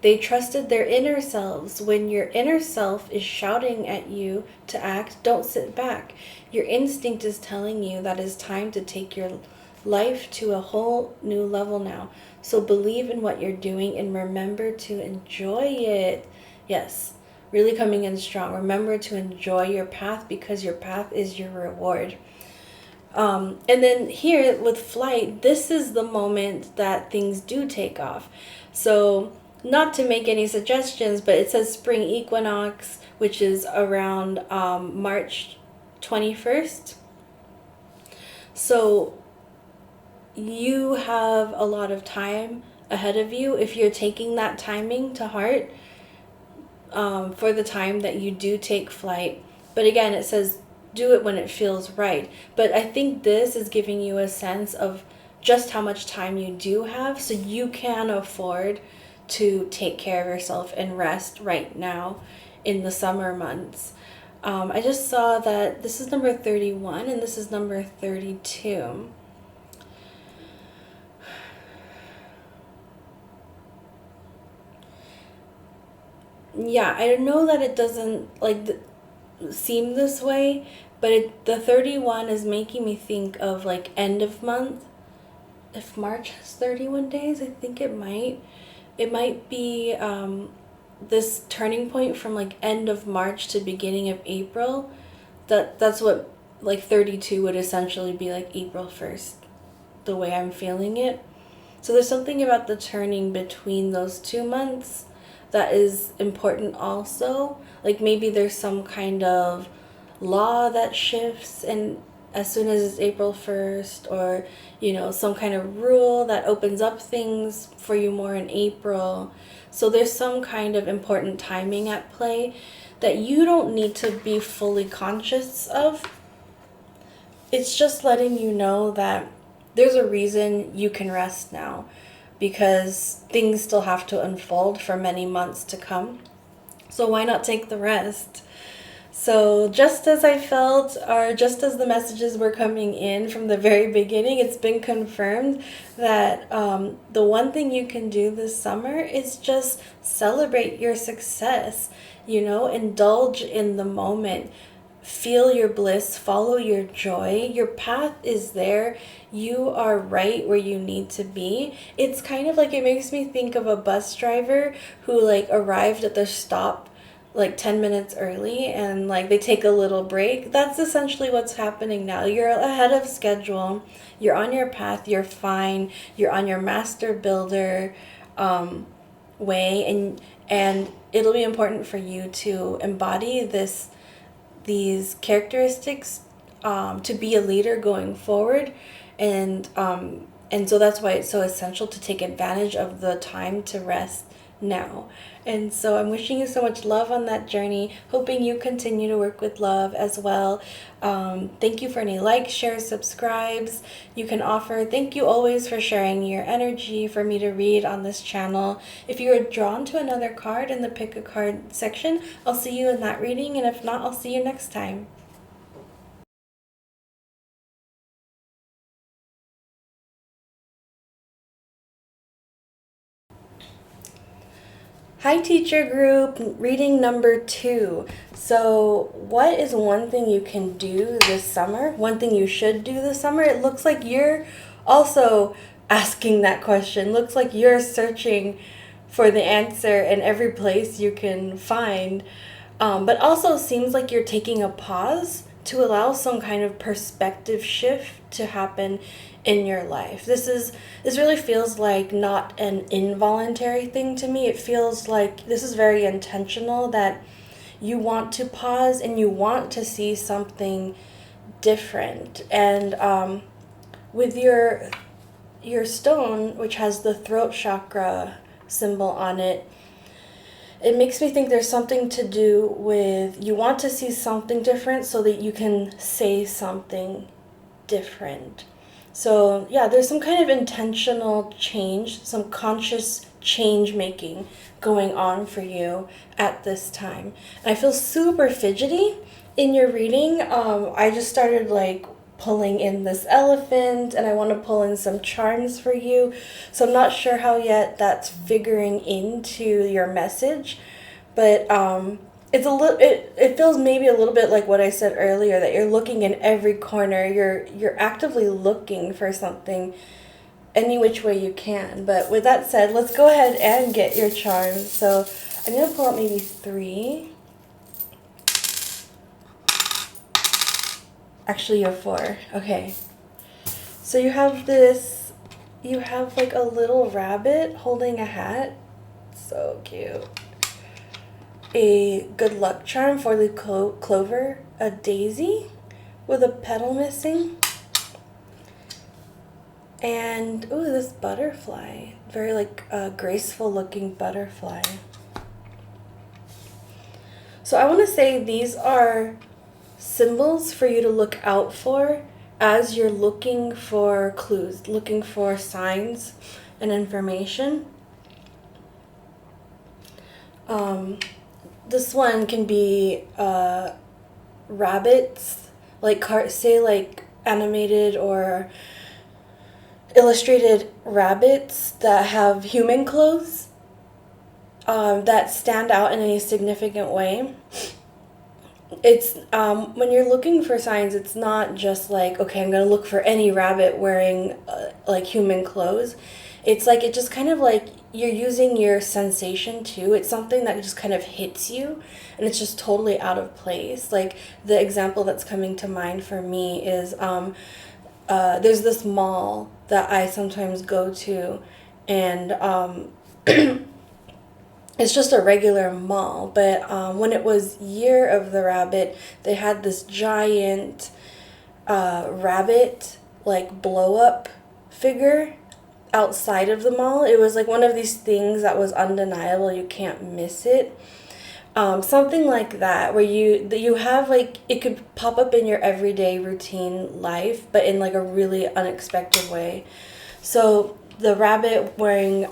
Speaker 1: They trusted their inner selves. When your inner self is shouting at you to act, don't sit back. Your instinct is telling you that it's time to take your life to a whole new level now. So believe in what you're doing and remember to enjoy it. Yes, really coming in strong. Remember to enjoy your path, because your path is your reward. And then here with flight, this is the moment that things do take off. So not to make any suggestions, but it says spring equinox, which is around March 21st. So you have a lot of time ahead of you if you're taking that timing to heart, for the time that you do take flight. But again, it says do it when it feels right. But I think this is giving you a sense of just how much time you do have, so you can afford to take care of yourself and rest right now in the summer months. I just saw that this is number 31 and this is number 32. Yeah, I know that it doesn't seem this way, but the 31 is making me think of like end of month. If March has 31 days, I think it might. It might be this turning point from like end of March to beginning of April. That's what like 32 would essentially be, like April 1st, the way I'm feeling it. So there's something about the turning between those 2 months that is important also. Like maybe there's some kind of law that shifts and as soon as it's April 1st, or some kind of rule that opens up things for you more in April. So there's some kind of important timing at play that you don't need to be fully conscious of. It's just letting you know that there's a reason you can rest now, because things still have to unfold for many months to come. So why not take the rest? So just as I felt, or just as the messages were coming in from the very beginning, it's been confirmed that the one thing you can do this summer is just celebrate your success, indulge in the moment. Feel your bliss, follow your joy. Your path is there. You are right where you need to be. It's kind of like, it makes me think of a bus driver who arrived at the stop 10 minutes early and they take a little break. That's essentially what's happening now. You're ahead of schedule. You're on your path. You're fine. You're on your master builder way, and it'll be important for you to embody these characteristics to be a leader going forward, and so that's why it's so essential to take advantage of the time to rest now. And so I'm wishing you so much love on that journey, hoping you continue to work with love as well. Thank you for any likes, shares, subscribes you can offer. Thank you always for sharing your energy for me to read on this channel. If you are drawn to another card in the pick a card section, I'll see you in that reading, and if not, I'll see you next time. Hi teacher group, reading number 2. So what is one thing you can do this summer? One thing you should do this summer? It looks like you're also asking that question. Looks like you're searching for the answer in every place you can find. But also seems like you're taking a pause to allow some kind of perspective shift to happen in your life. This really feels like not an involuntary thing to me. It feels like this is very intentional, that you want to pause and you want to see something different. And with your stone, which has the throat chakra symbol on it, it makes me think there's something to do with you want to see something different so that you can say something different. So yeah, there's some kind of intentional change, some conscious change making going on for you at this time. And I feel super fidgety in your reading. I just started pulling in this elephant, and I want to pull in some charms for you. So I'm not sure how yet that's figuring into your message, but it feels maybe a little bit like what I said earlier, that you're looking in every corner. You're actively looking for something any which way you can. But with that said, let's go ahead and get your charms. So I'm going to pull out maybe 3. Actually, you have 4. Okay. So you have this, you have like a little rabbit holding a hat. So cute. A good luck charm, 4-leaf clover, a daisy with a petal missing, and ooh, this butterfly, very like graceful looking butterfly. So I want to say these are symbols for you to look out for as you're looking for clues, looking for signs and information. This one can be rabbits, like say like animated or illustrated rabbits that have human clothes that stand out in a significant way. It's when you're looking for signs, it's not just like, okay, I'm gonna look for any rabbit wearing like human clothes. It's like, it just kind of like you're using your sensation too. It's something that just kind of hits you and it's just totally out of place. Like the example that's coming to mind for me is there's this mall that I sometimes go to, and it's just a regular mall, but when it was Year of the Rabbit, they had this giant rabbit like blow up figure outside of the mall. It was like one of these things that was undeniable. You can't miss it. Something like that, where you have like, it could pop up in your everyday routine life, but in like a really unexpected way. So the rabbit wearing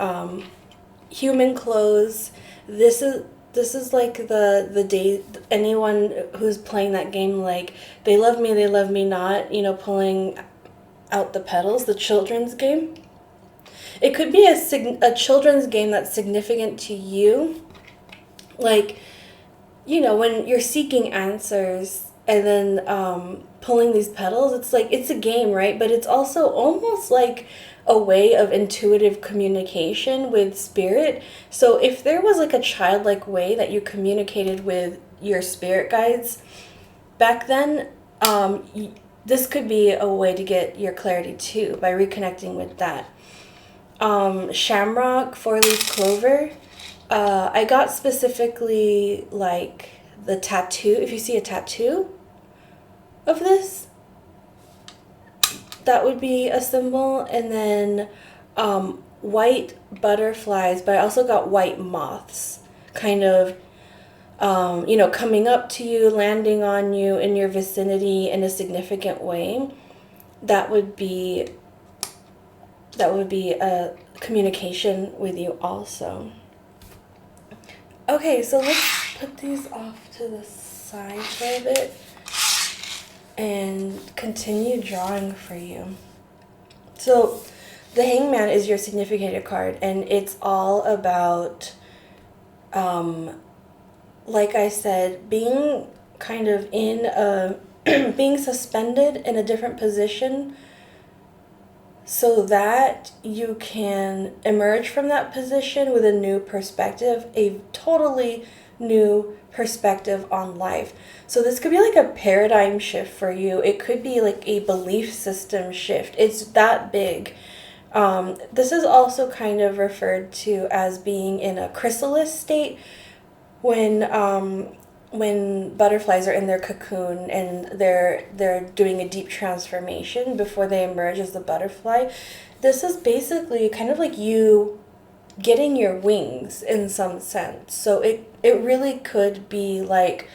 Speaker 1: human clothes. This is like the day anyone who's playing that game, like they love me not, pulling out the petals, the children's game. It could be a children's game that's significant to you, like, when you're seeking answers and then pulling these petals. It's like, it's a game, right? But it's also almost like a way of intuitive communication with spirit. So if there was like a childlike way that you communicated with your spirit guides back then, this could be a way to get your clarity too, by reconnecting with that. Shamrock, 4-leaf clover. I got specifically like the tattoo. If you see a tattoo of this, that would be a symbol. And then white butterflies, but I also got white moths, kind of coming up to you, landing on you in your vicinity in a significant way. That would be a communication with you also. Okay, so let's put these off to the side for a bit and continue drawing for you. So the Hangman is your significator card, and it's all about, like I said, being kind of being suspended in a different position so that you can emerge from that position with a new perspective, a totally new perspective on life. So this could be like a paradigm shift for you. It could be like a belief system shift. It's that big. This is also kind of referred to as being in a chrysalis state, when butterflies are in their cocoon and they're doing a deep transformation before they emerge as the butterfly. This is basically kind of like you getting your wings in some sense. So it really could be like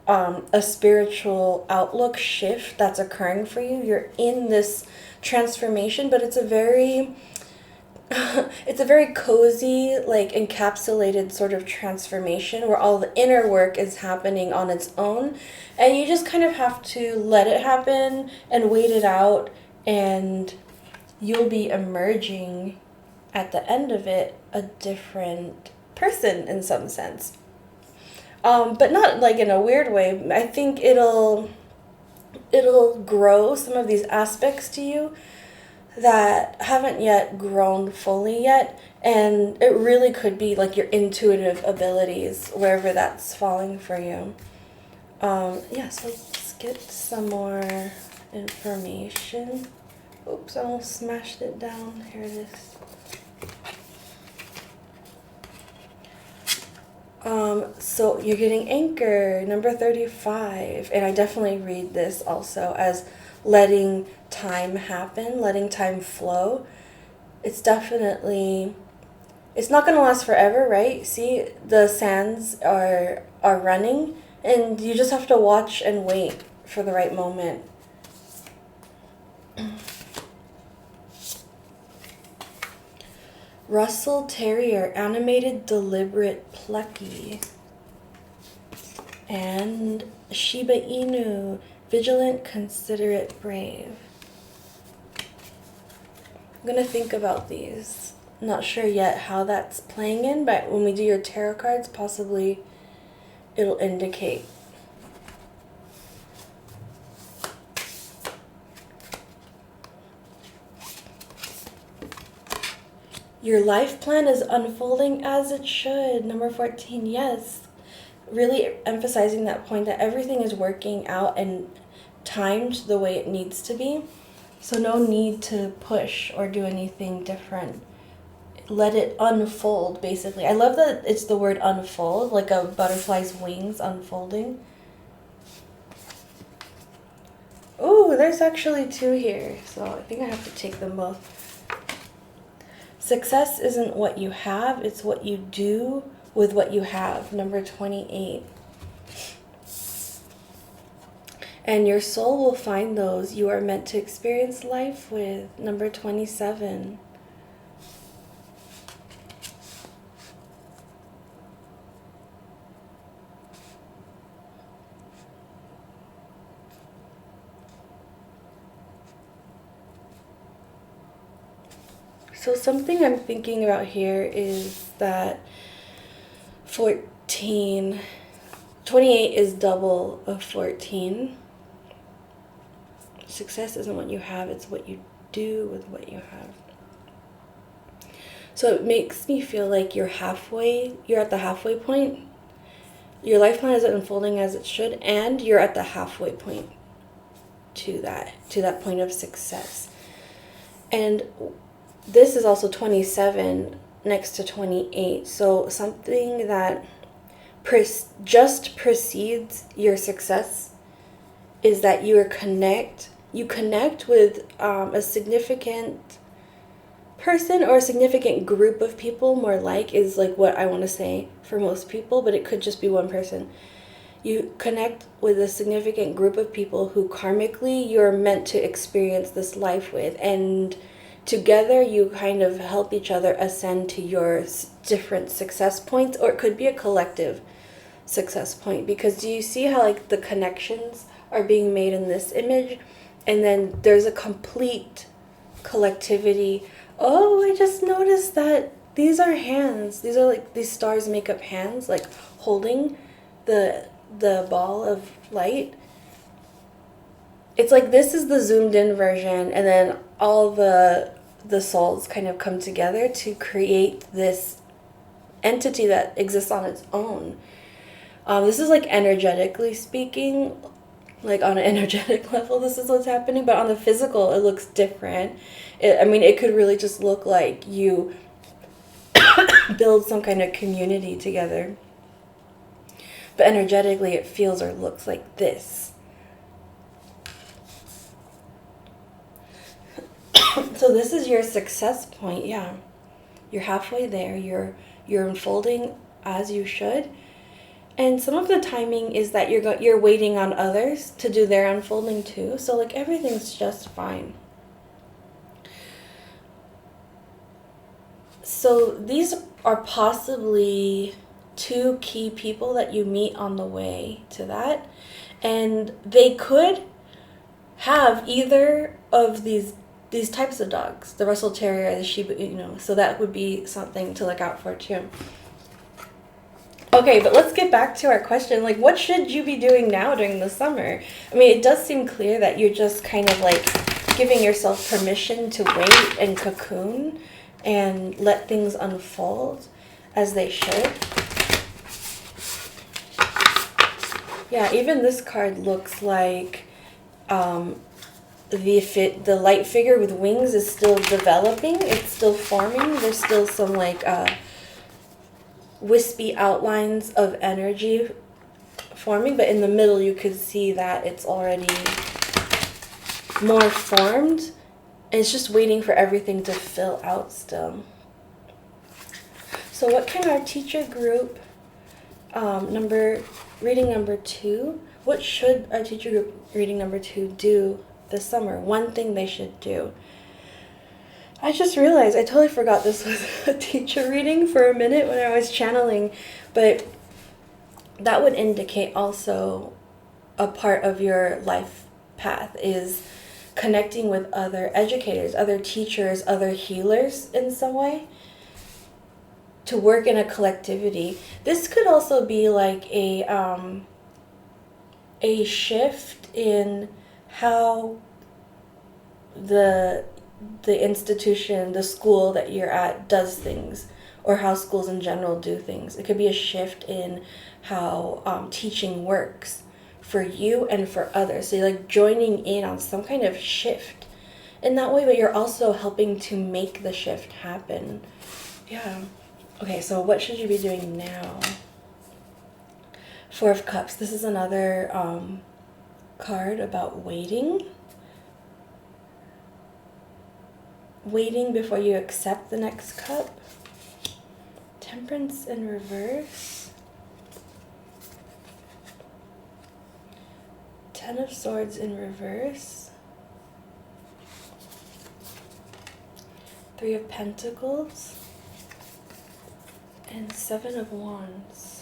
Speaker 1: a spiritual outlook shift that's occurring for you. You're in this transformation, but it's a very cozy, like encapsulated sort of transformation where all the inner work is happening on its own, and you just kind of have to let it happen and wait it out, and you'll be emerging at the end of it a different person in some sense. But not like in a weird way. I think it'll grow some of these aspects to you that haven't yet grown fully yet, and it really could be like your intuitive abilities, wherever that's falling for you. So let's get some more information. Oops, I almost smashed it down. Here it is. So you're getting Anchor, number 35. And I definitely read this also as letting time happen, letting time flow. It's definitely, it's not going to last forever, right? See, the sands are running, and you just have to watch and wait for the right moment. Russell Terrier, animated, deliberate, plucky. And Shiba Inu, vigilant, considerate, brave. I'm going to think about these. Not sure yet how that's playing in, but when we do your tarot cards, possibly it'll indicate. Your life plan is unfolding as it should. Number 14, yes. Really emphasizing that point that everything is working out and timed the way it needs to be. So no need to push or do anything different. Let it unfold, basically. I love that it's the word unfold, like a butterfly's wings unfolding. Oh, there's actually two here, so I think I have to take them both. Success isn't what you have, it's what you do with what you have. Number 28. And your soul will find those you are meant to experience life with. Number 27. So something I'm thinking about here is that 28 is double of 14. Success isn't what you have, it's what you do with what you have. So it makes me feel like you're at the halfway point. Your life plan is unfolding as it should, and you're at the halfway point to that point of success. And this is also 27 next to 28. So something that just precedes your success is that you connect with a significant person or a significant group of people, more like is like what I want to say for most people, but it could just be one person. You connect with a significant group of people who karmically you're meant to experience this life with, and together you kind of help each other ascend to your different success points, or it could be a collective success point, because do you see how like the connections are being made in this image, and then there's a complete collectivity. Oh, I just noticed that these are hands. These are like, these stars make up hands, like holding the ball of light. It's like this is the zoomed in version, and then all the souls kind of come together to create this entity that exists on its own. This is like energetically speaking, like on an energetic level, this is what's happening, but on the physical, it looks different. It could really just look like you build some kind of community together. But energetically, it feels or looks like this. So this is your success point, yeah. You're halfway there. You're unfolding as you should. And some of the timing is that you're waiting on others to do their unfolding too. So like everything's just fine. So these are possibly two key people that you meet on the way to that. And they could have either of these types of dogs, the Russell Terrier, the Shiba Inu. So that would be something to look out for too. Okay, but let's get back to our question. Like, what should you be doing now during the summer? I mean, it does seem clear that you're just kind of like giving yourself permission to wait and cocoon and let things unfold as they should. Yeah, even this card looks like the light figure with wings is still developing. It's still forming. There's still some like wispy outlines of energy forming, but in the middle you could see that it's already more formed, and it's just waiting for everything to fill out still. So what can our teacher group, reading number 2, what should our teacher group reading number 2 do this summer? One thing they should do. I just realized I totally forgot this was a teacher reading for a minute when I was channeling, but that would indicate also a part of your life path is connecting with other educators, other teachers, other healers in some way to work in a collectivity. This could also be like a shift in how the institution, the school that you're at does things, or how schools in general do things. It could be a shift in how teaching works for you and for others. So you're like joining in on some kind of shift in that way, but you're also helping to make the shift happen. Yeah. Okay, so what should you be doing now? 4 of Cups. This is another card about waiting. Waiting before you accept the next cup. Temperance in reverse. 10 of Swords in reverse. 3 of Pentacles. And 7 of Wands.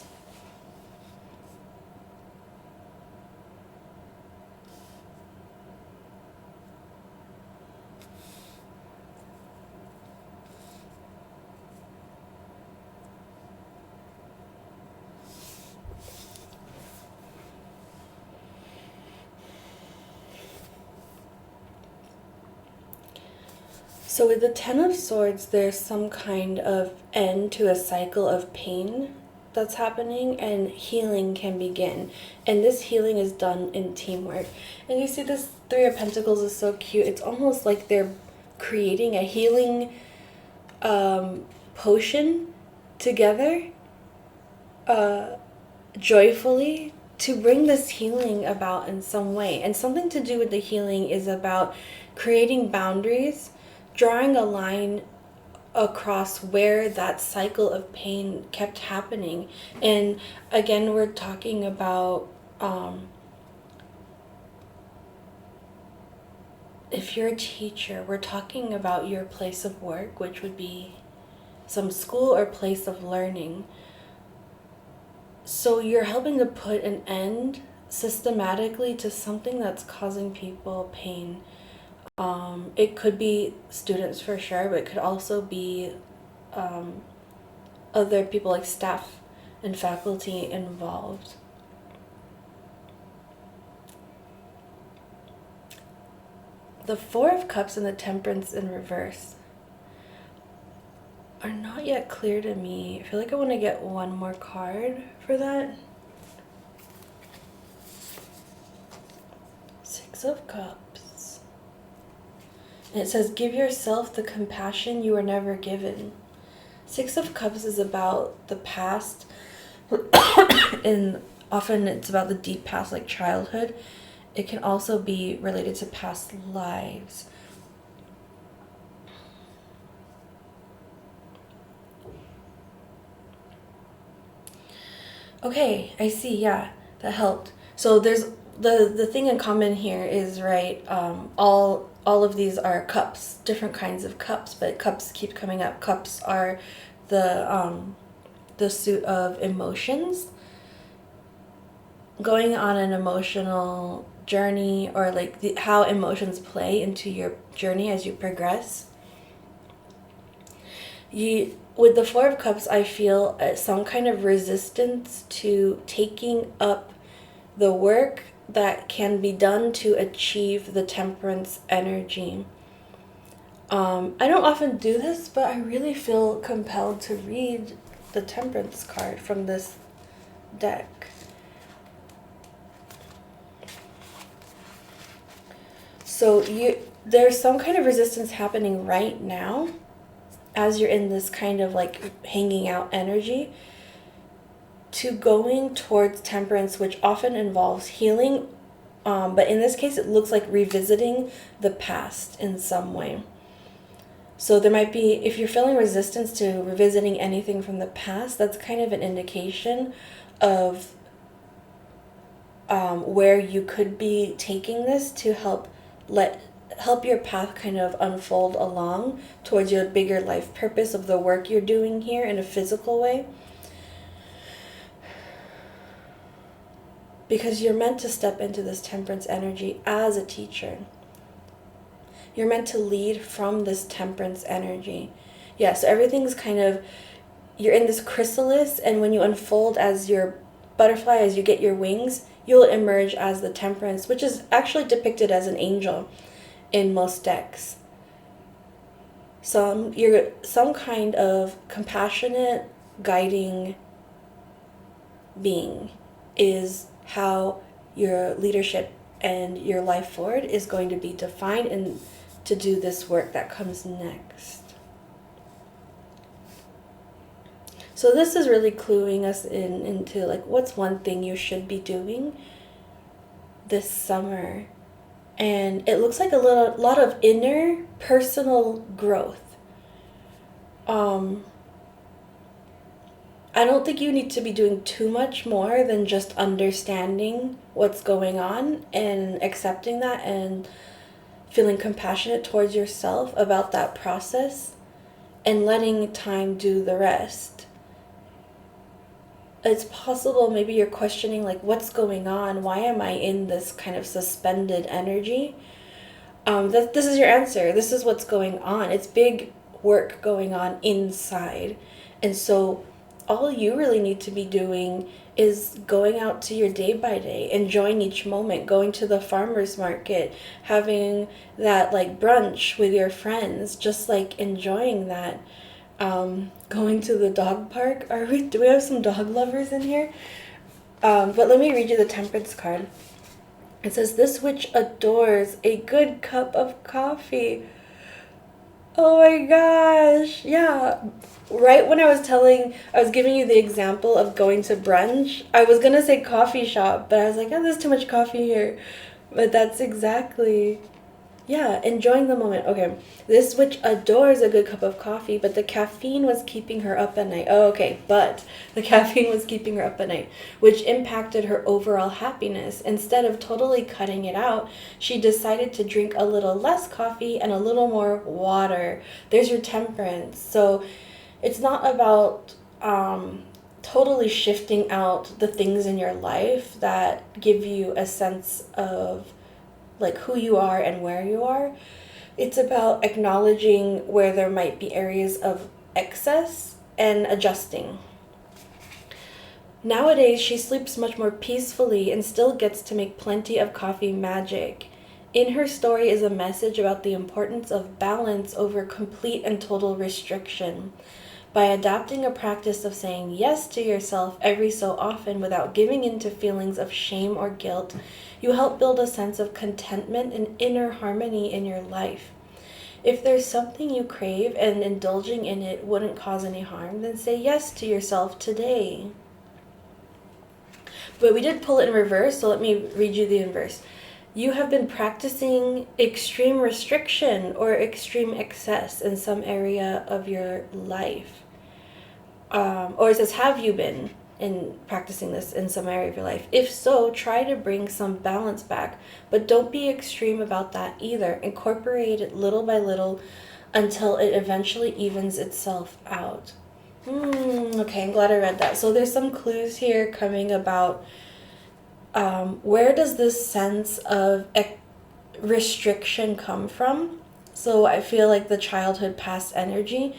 Speaker 1: So with the 10 of Swords, there's some kind of end to a cycle of pain that's happening, and healing can begin. And this healing is done in teamwork. And you see this 3 of Pentacles is so cute. It's almost like they're creating a healing potion together, joyfully, to bring this healing about in some way. And something to do with the healing is about creating boundaries, drawing a line across where that cycle of pain kept happening. And again, we're talking about if you're a teacher, we're talking about your place of work, which would be some school or place of learning. So you're helping to put an end systematically to something that's causing people pain. It could be students for sure, but it could also be other people like staff and faculty involved. The 4 of Cups and the Temperance in reverse are not yet clear to me. I feel like I want to get one more card for that. 6 of Cups. And it says, give yourself the compassion you were never given. 6 of Cups is about the past, and often it's about the deep past, like childhood. It can also be related to past lives. Okay, I see, yeah, that helped. So there's the thing in common here is, right, all of these are cups, different kinds of cups, but cups keep coming up. Cups are the suit of emotions, going on an emotional journey, or like how emotions play into your journey as you progress. With the 4 of Cups, I feel some kind of resistance to taking up the work that can be done to achieve the Temperance energy. I don't often do this, but I really feel compelled to read the Temperance card from this deck. So there's some kind of resistance happening right now as you're in this kind of like hanging out energy to going towards temperance, which often involves healing. But in this case, it looks like revisiting the past in some way. So there might be, if you're feeling resistance to revisiting anything from the past, that's kind of an indication of where you could be taking this to help your path kind of unfold along towards your bigger life purpose of the work you're doing here in a physical way. Because you're meant to step into this temperance energy as a teacher. You're meant to lead from this temperance energy. Yeah, so everything's kind of, you're in this chrysalis, and when you unfold as your butterfly, as you get your wings, you'll emerge as the temperance, which is actually depicted as an angel in most decks. So you're some kind of compassionate, guiding being is how your leadership and your life forward is going to be defined and to do this work that comes next. So this is really cluing us into like, what's one thing you should be doing this summer? And it looks like a lot of inner personal growth. I don't think you need to be doing too much more than just understanding what's going on and accepting that and feeling compassionate towards yourself about that process and letting time do the rest. It's possible maybe you're questioning like, what's going on? Why am I in this kind of suspended energy? This is your answer. This is what's going on. It's big work going on inside. And so all you really need to be doing is going out to your day by day, enjoying each moment, going to the farmer's market, having that like brunch with your friends, just like enjoying that. Going to the dog park. Do we have some dog lovers in here? But let me read you the temperance card. It says, this witch adores a good cup of coffee. Oh my gosh. Yeah. Right when I was giving you the example of going to brunch, I was going to say coffee shop, but I was like, oh, there's too much coffee here. But that's exactly, yeah, enjoying the moment. Okay. This witch adores a good cup of coffee, but the caffeine was keeping her up at night. Oh, okay. But the caffeine was keeping her up at night, which impacted her overall happiness. Instead of totally cutting it out, she decided to drink a little less coffee and a little more water. There's your temperance. So it's not about totally shifting out the things in your life that give you a sense of like who you are and where you are. It's about acknowledging where there might be areas of excess and adjusting. Nowadays, she sleeps much more peacefully and still gets to make plenty of coffee magic. In her story is a message about the importance of balance over complete and total restriction. By adopting a practice of saying yes to yourself every so often without giving in to feelings of shame or guilt, you help build a sense of contentment and inner harmony in your life. If there's something you crave and indulging in it wouldn't cause any harm, then say yes to yourself today. But we did pull it in reverse, so let me read you the inverse. You have been practicing extreme restriction or extreme excess in some area of your life. Or it says, have you been in practicing this in some area of your life? If so, try to bring some balance back, but don't be extreme about that either. Incorporate it little by little until it eventually evens itself out. Okay, I'm glad I read that. So there's some clues here coming about where does this sense of restriction come from? So I feel like the childhood past energy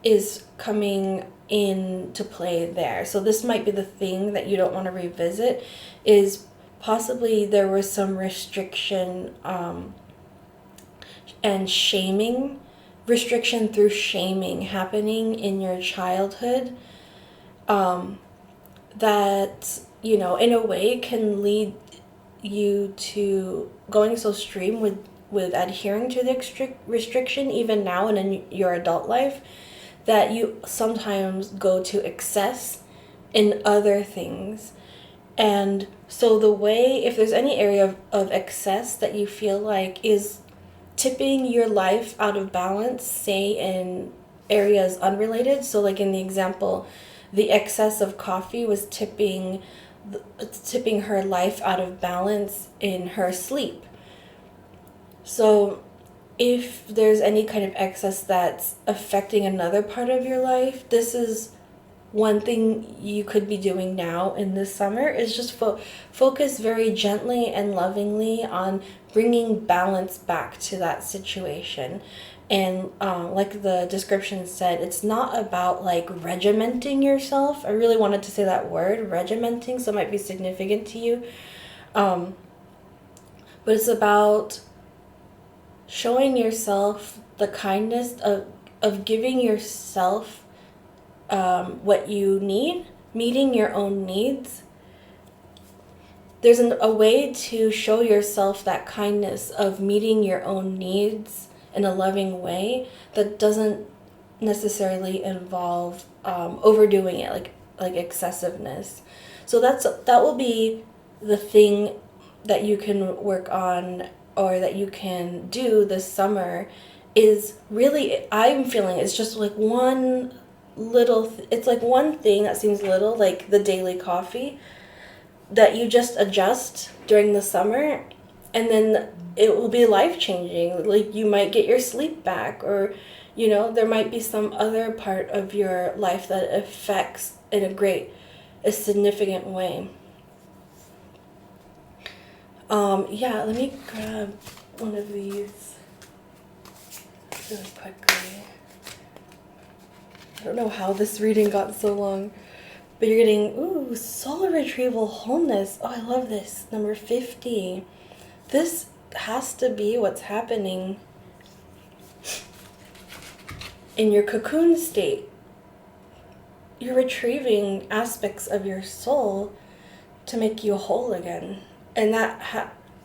Speaker 1: is coming into play there. So this might be the thing that you don't want to revisit, is possibly there was some restriction and shaming, restriction through shaming happening in your childhood that, in a way can lead you to going so extreme with with adhering to the restriction, even now and in your adult life, that you sometimes go to excess in other things. And so the way, if there's any area of excess that you feel like is tipping your life out of balance, say in areas unrelated, so like in the example, the excess of coffee was tipping her life out of balance in her sleep. So if there's any kind of excess that's affecting another part of your life, this is one thing you could be doing now in this summer, is just focus very gently and lovingly on bringing balance back to that situation. And like the description said, it's not about like regimenting yourself. I really wanted to say that word, regimenting, so it might be significant to you. But it's about showing yourself the kindness of giving yourself what you need, meeting your own needs. There's a way to show yourself that kindness of meeting your own needs in a loving way that doesn't necessarily involve overdoing it, like excessiveness. So that will be the thing that you can work on, or that you can do this summer. Is really, I'm feeling it's just like one little it's like one thing that seems little, like the daily coffee, that you just adjust during the summer, and then it will be life-changing. Like you might get your sleep back, or there might be some other part of your life that affects in a significant way. Yeah, let me grab one of these really quickly. I don't know how this reading got so long, but you're getting, soul retrieval wholeness. Oh, I love this. Number 50. This has to be what's happening in your cocoon state. You're retrieving aspects of your soul to make you whole again. And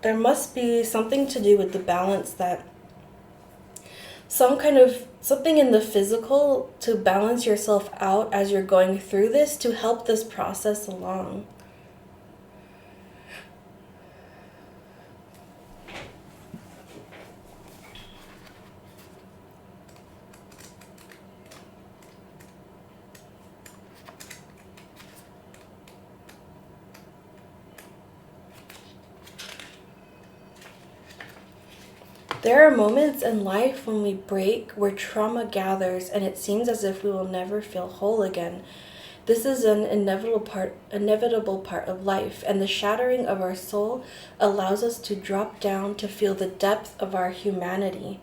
Speaker 1: there must be something to do with the balance, that something in the physical to balance yourself out as you're going through this, to help this process along. There are moments in life when we break, where trauma gathers, and it seems as if we will never feel whole again. This is an inevitable part of life, and the shattering of our soul allows us to drop down to feel the depth of our humanity.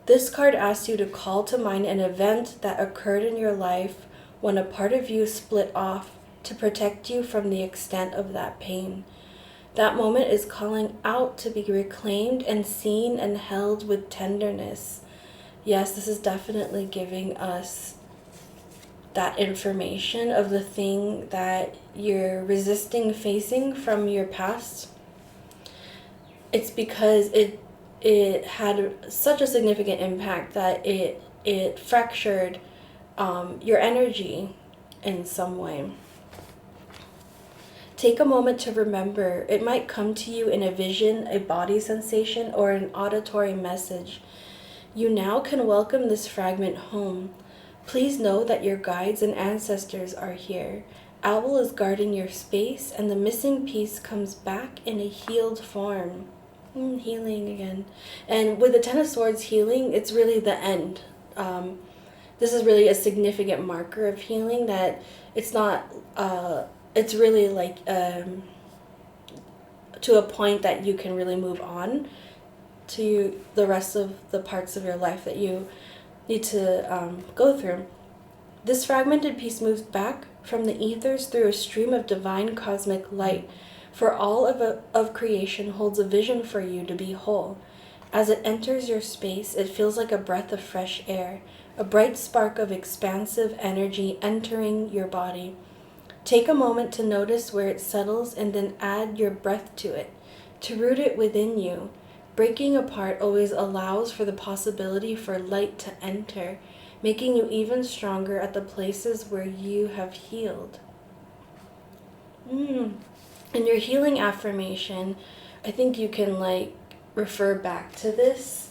Speaker 1: This card asks you to call to mind an event that occurred in your life when a part of you split off, to protect you from the extent of that pain. That moment is calling out to be reclaimed and seen and held with tenderness. Yes, this is definitely giving us that information of the thing that you're resisting facing from your past. It's because it had such a significant impact that it fractured your energy in some way. Take a moment to remember. It might come to you in a vision, a body sensation, or an auditory message. You now can welcome this fragment home. Please know that your guides and ancestors are here. Owl is guarding your space, and the missing piece comes back in a healed form. Healing again. And with the Ten of Swords healing, it's really the end. This is really a significant marker of healing, that it's not... it's really like to a point that you can really move on to the rest of the parts of your life that you need to go through. This fragmented piece moves back from the ethers through a stream of divine cosmic light, for all of creation holds a vision for you to be whole. As it enters your space, it feels like a breath of fresh air, a bright spark of expansive energy entering your body. Take a moment to notice where it settles, and then add your breath to it, to root it within you. Breaking apart always allows for the possibility for light to enter, making you even stronger at the places where you have healed. In your healing affirmation, I think you can refer back to this.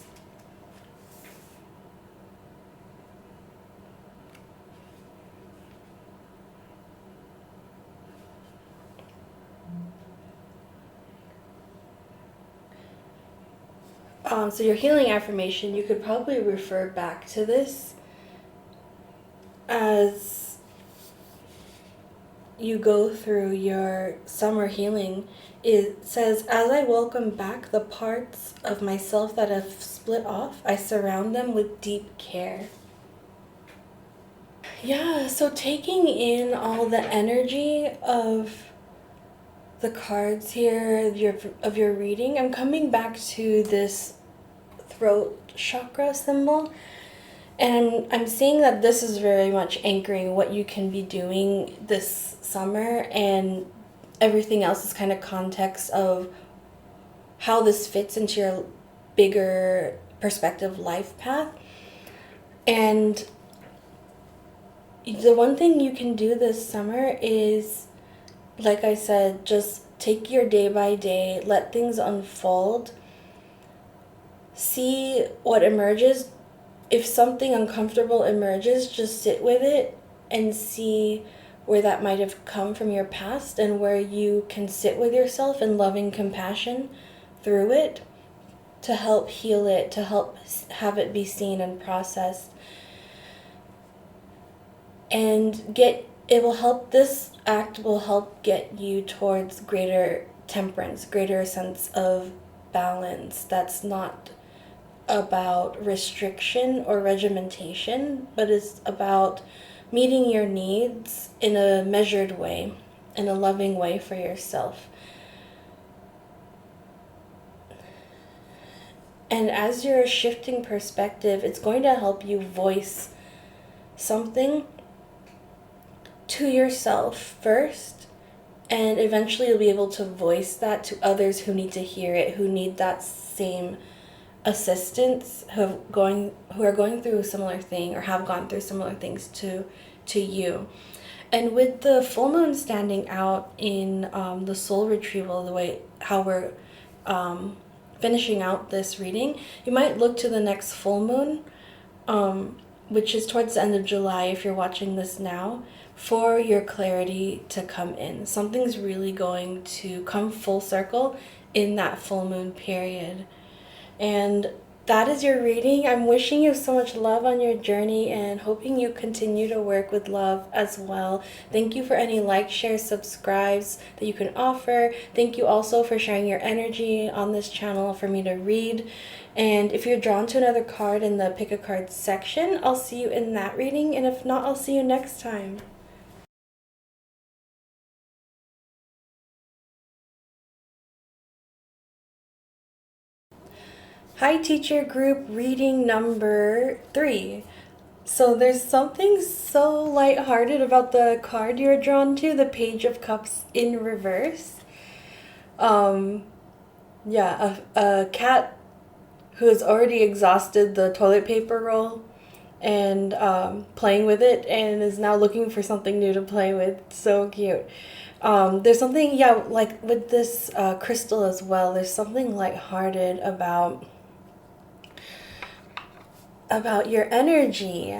Speaker 1: So your healing affirmation, you could probably refer back to this as you go through your summer healing. It says, as I welcome back the parts of myself that have split off, I surround them with deep care. Yeah, so taking in all the energy of the cards here of your reading, I'm coming back to this throat chakra symbol, and I'm seeing that this is very much anchoring what you can be doing this summer, and everything else is kind of context of how this fits into your bigger perspective life path. And the one thing you can do this summer is, like I said, just take your day by day, let things unfold, see what emerges. If something uncomfortable emerges, just sit with it and see where that might have come from your past, and where you can sit with yourself in loving compassion through it to help heal it, to help have it be seen and processed. And this act will help get you towards greater temperance, greater sense of balance. That's not about restriction or regimentation, but it's about meeting your needs in a measured way, in a loving way for yourself. And as you're shifting perspective, it's going to help you voice something to yourself first, and eventually you'll be able to voice that to others who need to hear it, who need that same assistance, who are going through a similar thing or have gone through similar things to you. And with the full moon standing out in the soul retrieval, the way how we're finishing out this reading, you might look to the next full moon, which is towards the end of July if you're watching this now, for your clarity to come in. Something's really going to come full circle in that full moon period. And that is your reading. I'm wishing you so much love on your journey and hoping you continue to work with love as well. Thank you for any likes, shares, subscribes that you can offer. Thank you also for sharing your energy on this channel for me to read. And if you're drawn to another card in the pick a card section, I'll see you in that reading. And if not, I'll see you next time. Hi teacher group, reading number 3. So there's something so lighthearted about the card you're drawn to, the Page of Cups in reverse. A cat who has already exhausted the toilet paper roll and playing with it, and is now looking for something new to play with. So cute. There's something, like with this crystal as well, there's something lighthearted about your energy.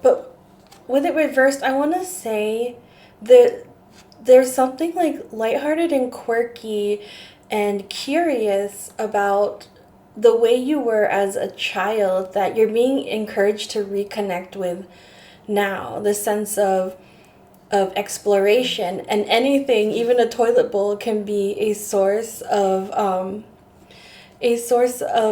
Speaker 1: But with it reversed, I want to say that there's something like lighthearted and quirky and curious about the way you were as a child that you're being encouraged to reconnect with now. The sense of exploration, and anything, even a toilet bowl, can be a source of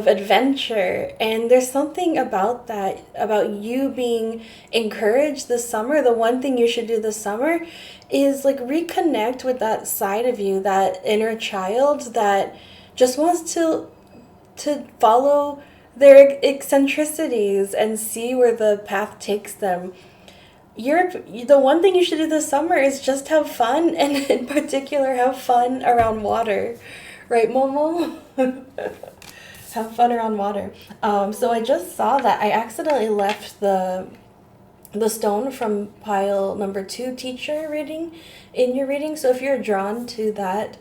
Speaker 1: adventure. And there's something about that, about you being encouraged this summer. The one thing you should do this summer is reconnect with that side of you, that inner child that just wants to follow their eccentricities and see where the path takes them. The one thing you should do this summer is just have fun, and in particular have fun around water. Right, Momo? have fun around water. So I just saw that I accidentally left the stone from pile number 2 teacher reading in your reading. So if you're drawn to that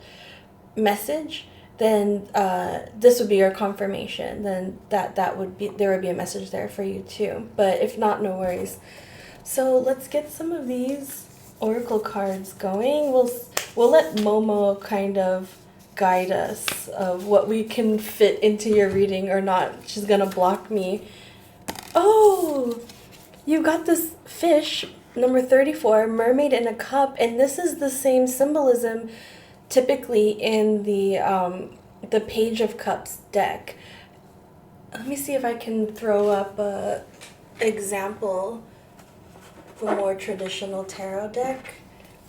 Speaker 1: message, then this would be your confirmation. Then that would be, there would be a message there for you too. But if not, no worries. So let's get some of these oracle cards going. We'll let Momo kind of guide us of what we can fit into your reading or not. She's gonna block me. Oh, you got this fish, number 34, mermaid in a cup, and this is the same symbolism typically in the Page of Cups deck. Let me see if I can throw up a example of a more traditional tarot deck.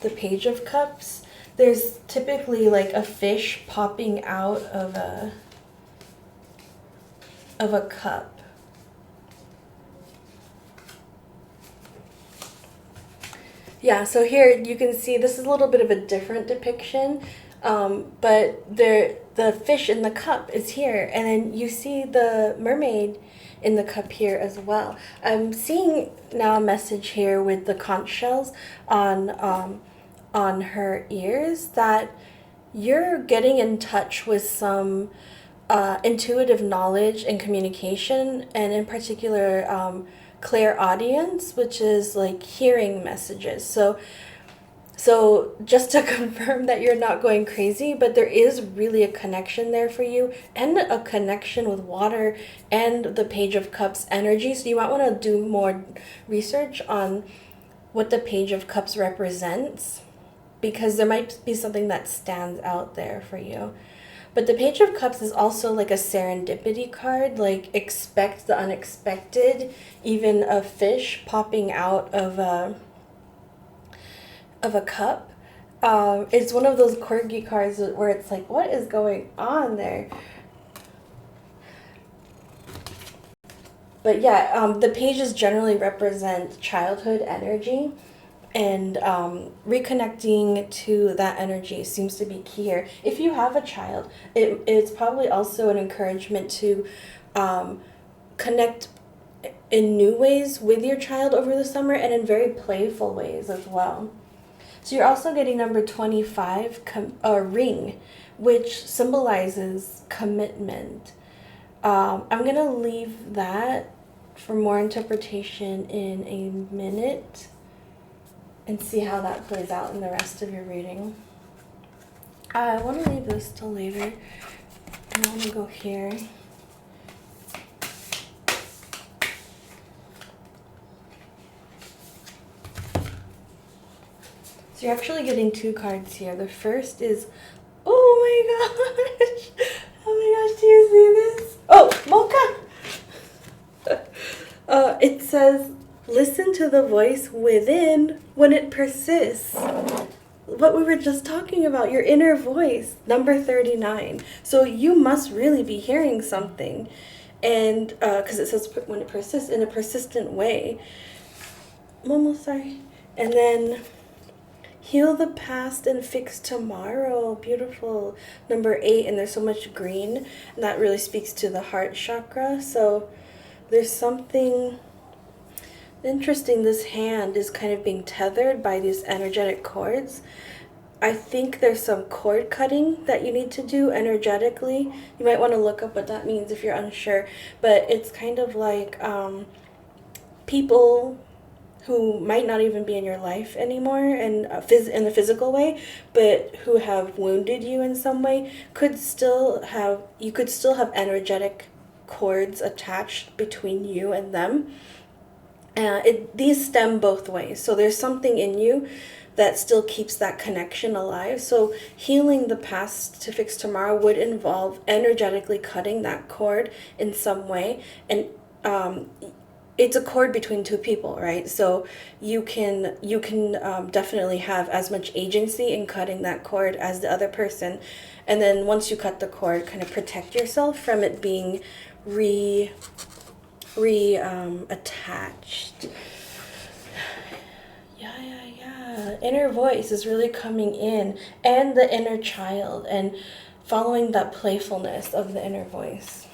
Speaker 1: The Page of Cups. There's typically like a fish popping out of a cup. Yeah, so here you can see this is a little bit of a different depiction, but the fish in the cup is here, and then you see the mermaid in the cup here as well. I'm seeing now a message here with the conch shells on her ears that you're getting in touch with some intuitive knowledge and communication, and in particular clairaudience, which is like hearing messages. So just to confirm that you're not going crazy, but there is really a connection there for you, and a connection with water and the Page of Cups energy. So you might want to do more research on what the Page of Cups represents, because there might be something that stands out there for you. But the Page of Cups is also like a serendipity card, like expect the unexpected, even a fish popping out of a cup. It's one of those quirky cards where it's like, what is going on there? But yeah, the pages generally represent childhood energy, and reconnecting to that energy seems to be key here. If you have a child, it's probably also an encouragement to connect in new ways with your child over the summer, and in very playful ways as well. So you're also getting number 25, a ring, which symbolizes commitment. I'm going to leave that for more interpretation in a minute and see how that plays out in the rest of your reading. I want to leave this till later. I want to go here. So you're actually getting 2 cards here. The first is, oh my gosh! Oh my gosh, do you see this? Oh, Mocha! It says, listen to the voice within when it persists. What we were just talking about, your inner voice, number 39. So you must really be hearing something. And because it says when it persists, in a persistent way. Momo, sorry. And then heal the past and fix tomorrow. Beautiful. Number 8, and there's so much green, and that really speaks to the heart chakra. So there's something interesting. This hand is kind of being tethered by these energetic cords. I think there's some cord cutting that you need to do energetically. You might want to look up what that means if you're unsure, but it's kind of like people who might not even be in your life anymore and in the physical way, but who have wounded you in some way, could still have energetic cords attached between you and them. These stem both ways. So there's something in you that still keeps that connection alive. So healing the past to fix tomorrow would involve energetically cutting that cord in some way. And it's a cord between 2 people, right? So you can definitely have as much agency in cutting that cord as the other person. And then once you cut the cord, kind of protect yourself from it being attached. Yeah. Inner voice is really coming in, and the inner child, and following that playfulness of the inner voice.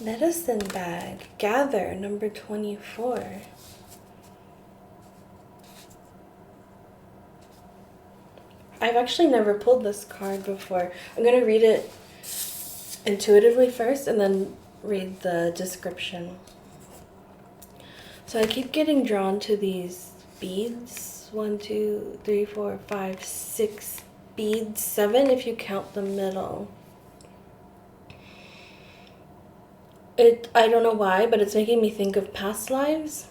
Speaker 1: Medicine bag, gather, number 24. I've actually never pulled this card before. I'm going to read it intuitively first and then read the description. So I keep getting drawn to these beads. 1, 2, 3, 4, 5, 6 beads. 7 if you count the middle. I don't know why, but it's making me think of past lives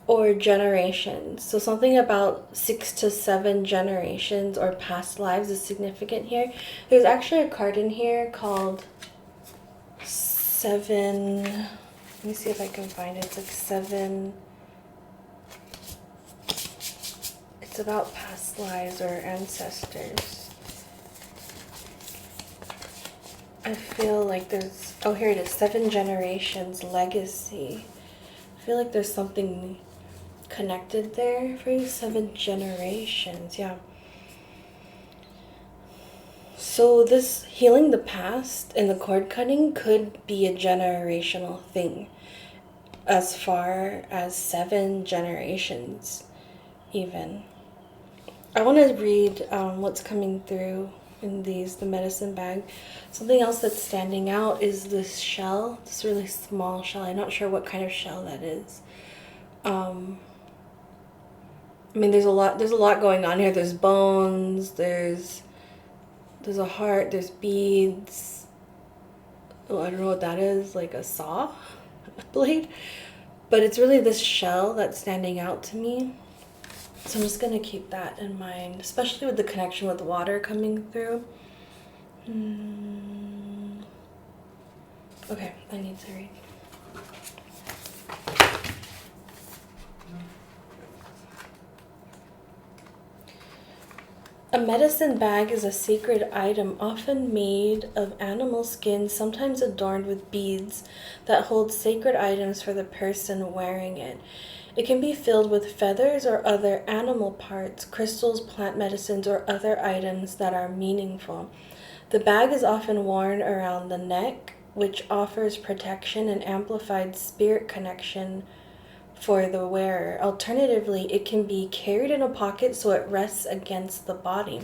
Speaker 1: or generations. So something about 6 to 7 generations or past lives is significant here. There's actually a card in here called 7. Let me see if I can find it. It's like 7. It's about past lives or ancestors. I feel like there's, oh, here it is, 7 generations legacy. I feel like there's something connected there for you. 7 generations, yeah. So this healing the past and the cord cutting could be a generational thing, as far as 7 generations even. I want to read what's coming through in the medicine bag. Something else that's standing out is this shell, this really small shell. I'm not sure what kind of shell that is. I mean, there's a lot going on here. There's bones, there's a heart, there's beads. Oh, I don't know what that is, like a saw blade. But it's really this shell that's standing out to me. So I'm just going to keep that in mind, especially with the connection with water coming through. Okay, I need to read. A medicine bag is a sacred item often made of animal skin, sometimes adorned with beads that hold sacred items for the person wearing it. It can be filled with feathers or other animal parts, crystals, plant medicines, or other items that are meaningful. The bag is often worn around the neck, which offers protection and amplified spirit connection for the wearer. Alternatively, it can be carried in a pocket so it rests against the body.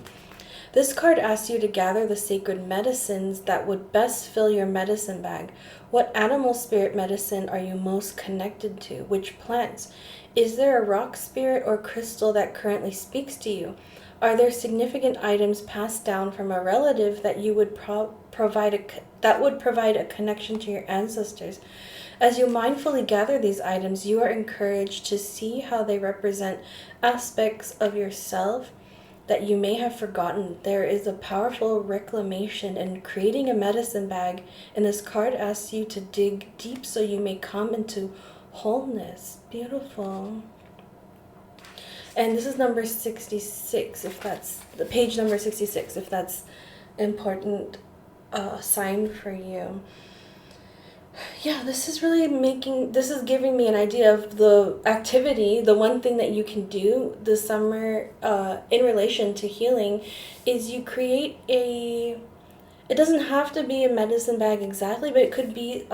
Speaker 1: This card asks you to gather the sacred medicines that would best fill your medicine bag. What animal spirit medicine are you most connected to? Which plants? Is there a rock spirit or crystal that currently speaks to you? Are there significant items passed down from a relative that you would provide a connection to your ancestors? As you mindfully gather these items, you are encouraged to see how they represent aspects of yourself that you may have forgotten. There is a powerful reclamation in creating a medicine bag, and this card asks you to dig deep so you may come into wholeness. Beautiful. And this is number 66, if that's the page number 66, if that's important sign for you. Yeah, this is giving me an idea of the activity. The one thing that you can do this summer in relation to healing is you create it doesn't have to be a medicine bag exactly, but it could be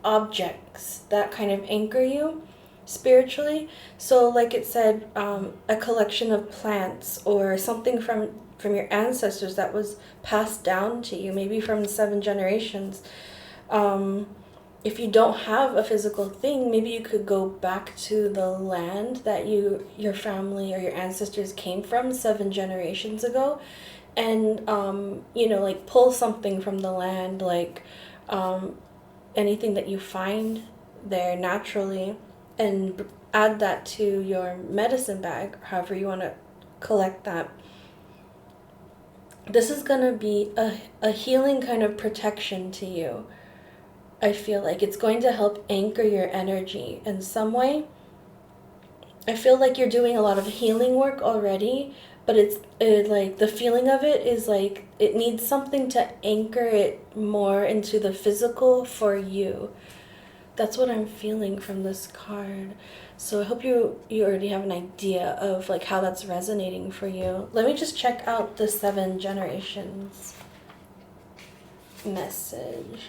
Speaker 1: objects that kind of anchor you spiritually. So like it said, a collection of plants or something from your ancestors that was passed down to you, maybe from 7 generations. If you don't have a physical thing, maybe you could go back to the land that your family or your ancestors came from 7 generations ago, and like pull something from the land, like anything that you find there naturally, and add that to your medicine bag, however you want to collect that. This is going to be a healing kind of protection to you. I feel like it's going to help anchor your energy in some way. I feel like you're doing a lot of healing work already, but like the feeling of it is like it needs something to anchor it more into the physical for you. That's what I'm feeling from this card. So I hope you already have an idea of like how that's resonating for you. Let me just check out the 7 generations message.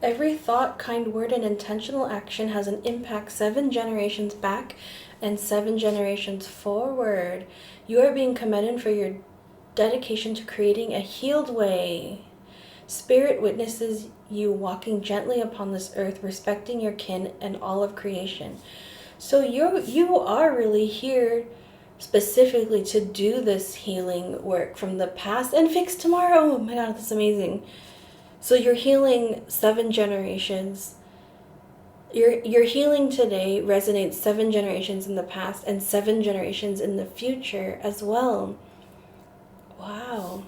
Speaker 1: Every thought, kind word, and intentional action has an impact 7 generations back and 7 generations forward. You are being commended for your dedication to creating a healed way. Spirit witnesses you walking gently upon this earth, respecting your kin and all of creation. So you are really here specifically to do this healing work from the past and fix tomorrow. Oh my God, that's amazing. So you're healing 7 generations. Your healing today resonates 7 generations in the past and 7 generations in the future as well. Wow.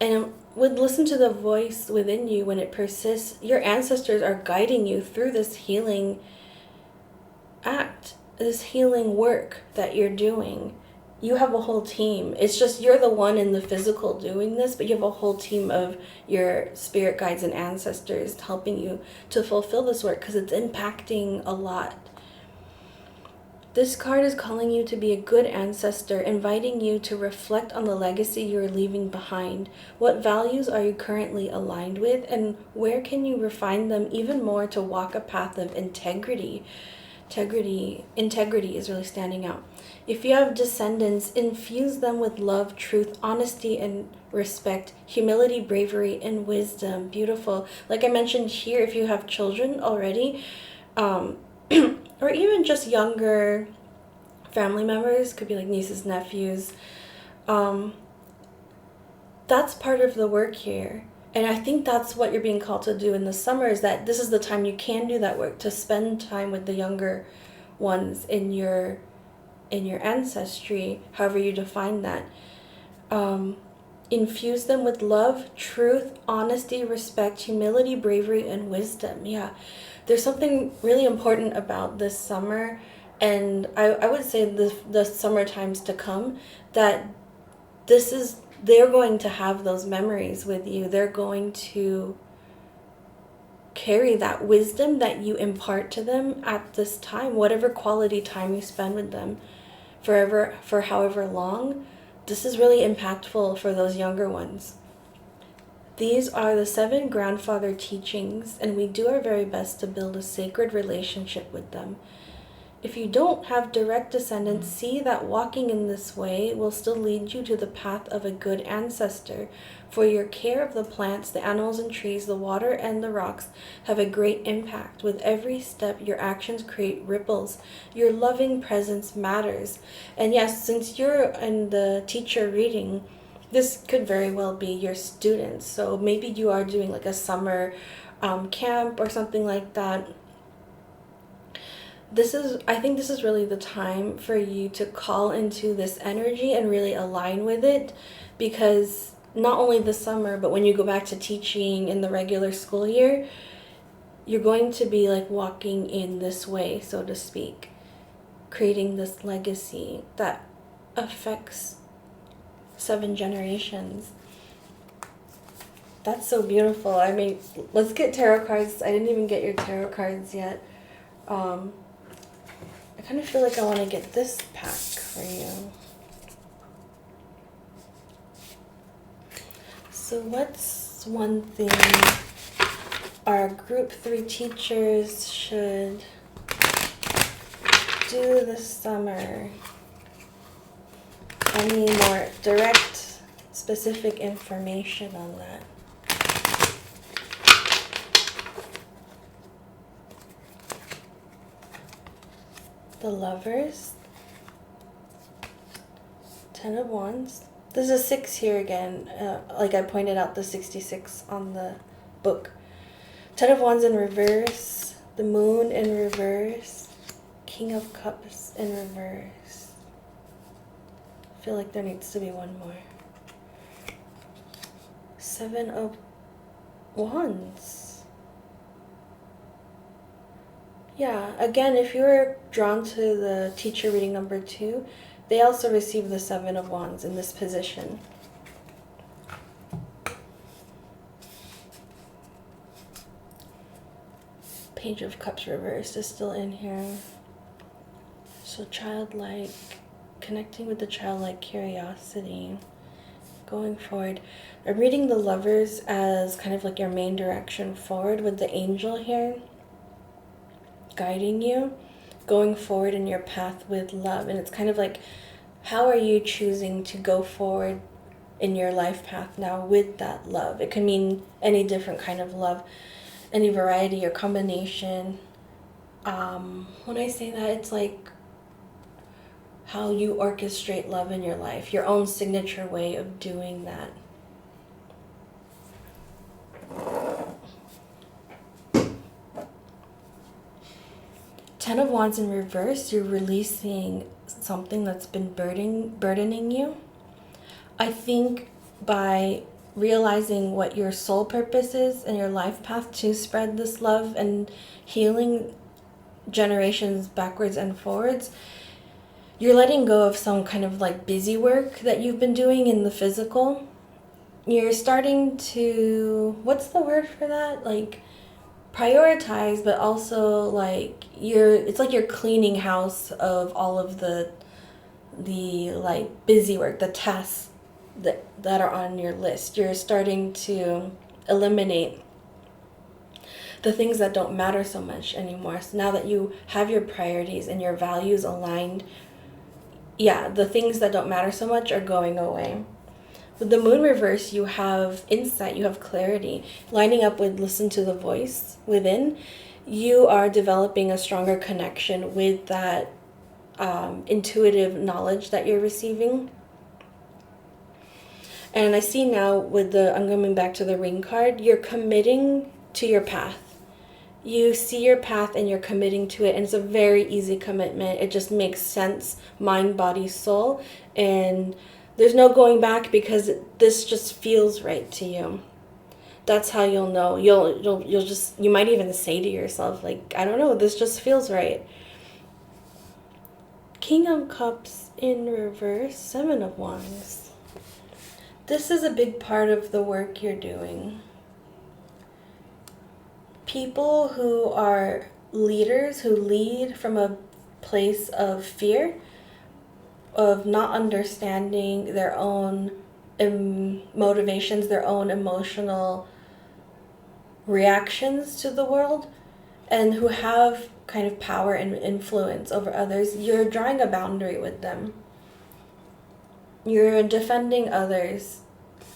Speaker 1: And would listen to the voice within you when it persists. Your ancestors are guiding you through this healing act, this healing work that you're doing. You have a whole team. It's just you're the one in the physical doing this, but you have a whole team of your spirit guides and ancestors helping you to fulfill this work because it's impacting a lot. This card is calling you to be a good ancestor, inviting you to reflect on the legacy you're leaving behind. What values are you currently aligned with, and where can you refine them even more to walk a path of integrity? Integrity is really standing out. If you have descendants, infuse them with love, truth, honesty, and respect, humility, bravery, and wisdom. Beautiful. Like I mentioned here, if you have children already, or even just younger family members, could be like nieces, nephews, that's part of the work here. And I think that's what you're being called to do in the summer, is that this is the time you can do that work, to spend time with the younger ones in your ancestry, however you define that. Infuse them with love, truth, honesty, respect, humility, bravery, and wisdom. Yeah, there's something really important about this summer, and I would say the summer times to come, that they're going to have those memories with you. They're going to carry that wisdom that you impart to them at this time, whatever quality time you spend with them, for however long. This is really impactful for those younger ones. These are the 7 grandfather teachings, and we do our very best to build a sacred relationship with them. If you don't have direct descendants, see that walking in this way will still lead you to the path of a good ancestor. For your care of the plants, the animals and trees, the water and the rocks have a great impact. With every step, your actions create ripples. Your loving presence matters. And yes, since you're in the teacher reading, this could very well be your students. So maybe you are doing like a summer camp or something like that. I think this is really the time for you to call into this energy and really align with it, because not only this summer, but when you go back to teaching in the regular school year, you're going to be like walking in this way, so to speak, creating this legacy that affects 7 generations. That's so beautiful. I mean, let's get tarot cards. I didn't even get your tarot cards yet. I kind of feel like I want to get this pack for you. So what's one thing our group 3 teachers should do this summer? Any more direct, specific information on that? The Lovers, 10 of Wands. There's a 6 here again, like I pointed out the 66 on the book. 10 of Wands in reverse, the Moon in reverse, King of Cups in reverse. I feel like there needs to be one more. 7 of Wands. Yeah, again, if you were drawn to the teacher reading number 2, they also receive the 7 of Wands in this position. Page of Cups reversed is still in here. So childlike, connecting with the childlike curiosity. going forward. I'm reading the Lovers as kind of like your main direction forward, with the angel here guiding you, going forward in your path with love. And it's kind of like, how are you choosing to go forward in your life path now with that love? It can mean any different kind of love, any variety or combination. When I say that, it's like how you orchestrate love in your life, your own signature way of doing that. Ten of Wands in reverse, you're releasing something that's been burdening you. I think by realizing what your soul purpose is and your life path to spread this love and healing generations backwards and forwards, you're letting go of some kind of like busy work that you've been doing in the physical. You're starting to, what's the word for that? Like prioritize, but also like it's like you're cleaning house of all of the like busy work, the tasks that are on your list. You're starting to eliminate the things that don't matter so much anymore. So now that you have your priorities and your values aligned, the things that don't matter so much are going away. With the moon reverse, you have insight, you have clarity. Lining up with listen to the voice within, you are developing a stronger connection with that intuitive knowledge that you're receiving. And I see now with I'm coming back to the ring card, you're committing to your path. You see your path and you're committing to it, and it's a very easy commitment. It just makes sense, mind, body, soul, and there's no going back because this just feels right to you. That's how you'll know. You might even say to yourself, like, I don't know, this just feels right. King of Cups in reverse, Seven of Wands. This is a big part of the work you're doing. People who are leaders, who lead from a place of fear, of not understanding their own motivations, their own emotional reactions to the world, and who have kind of power and influence over others, you're drawing a boundary with them. You're defending others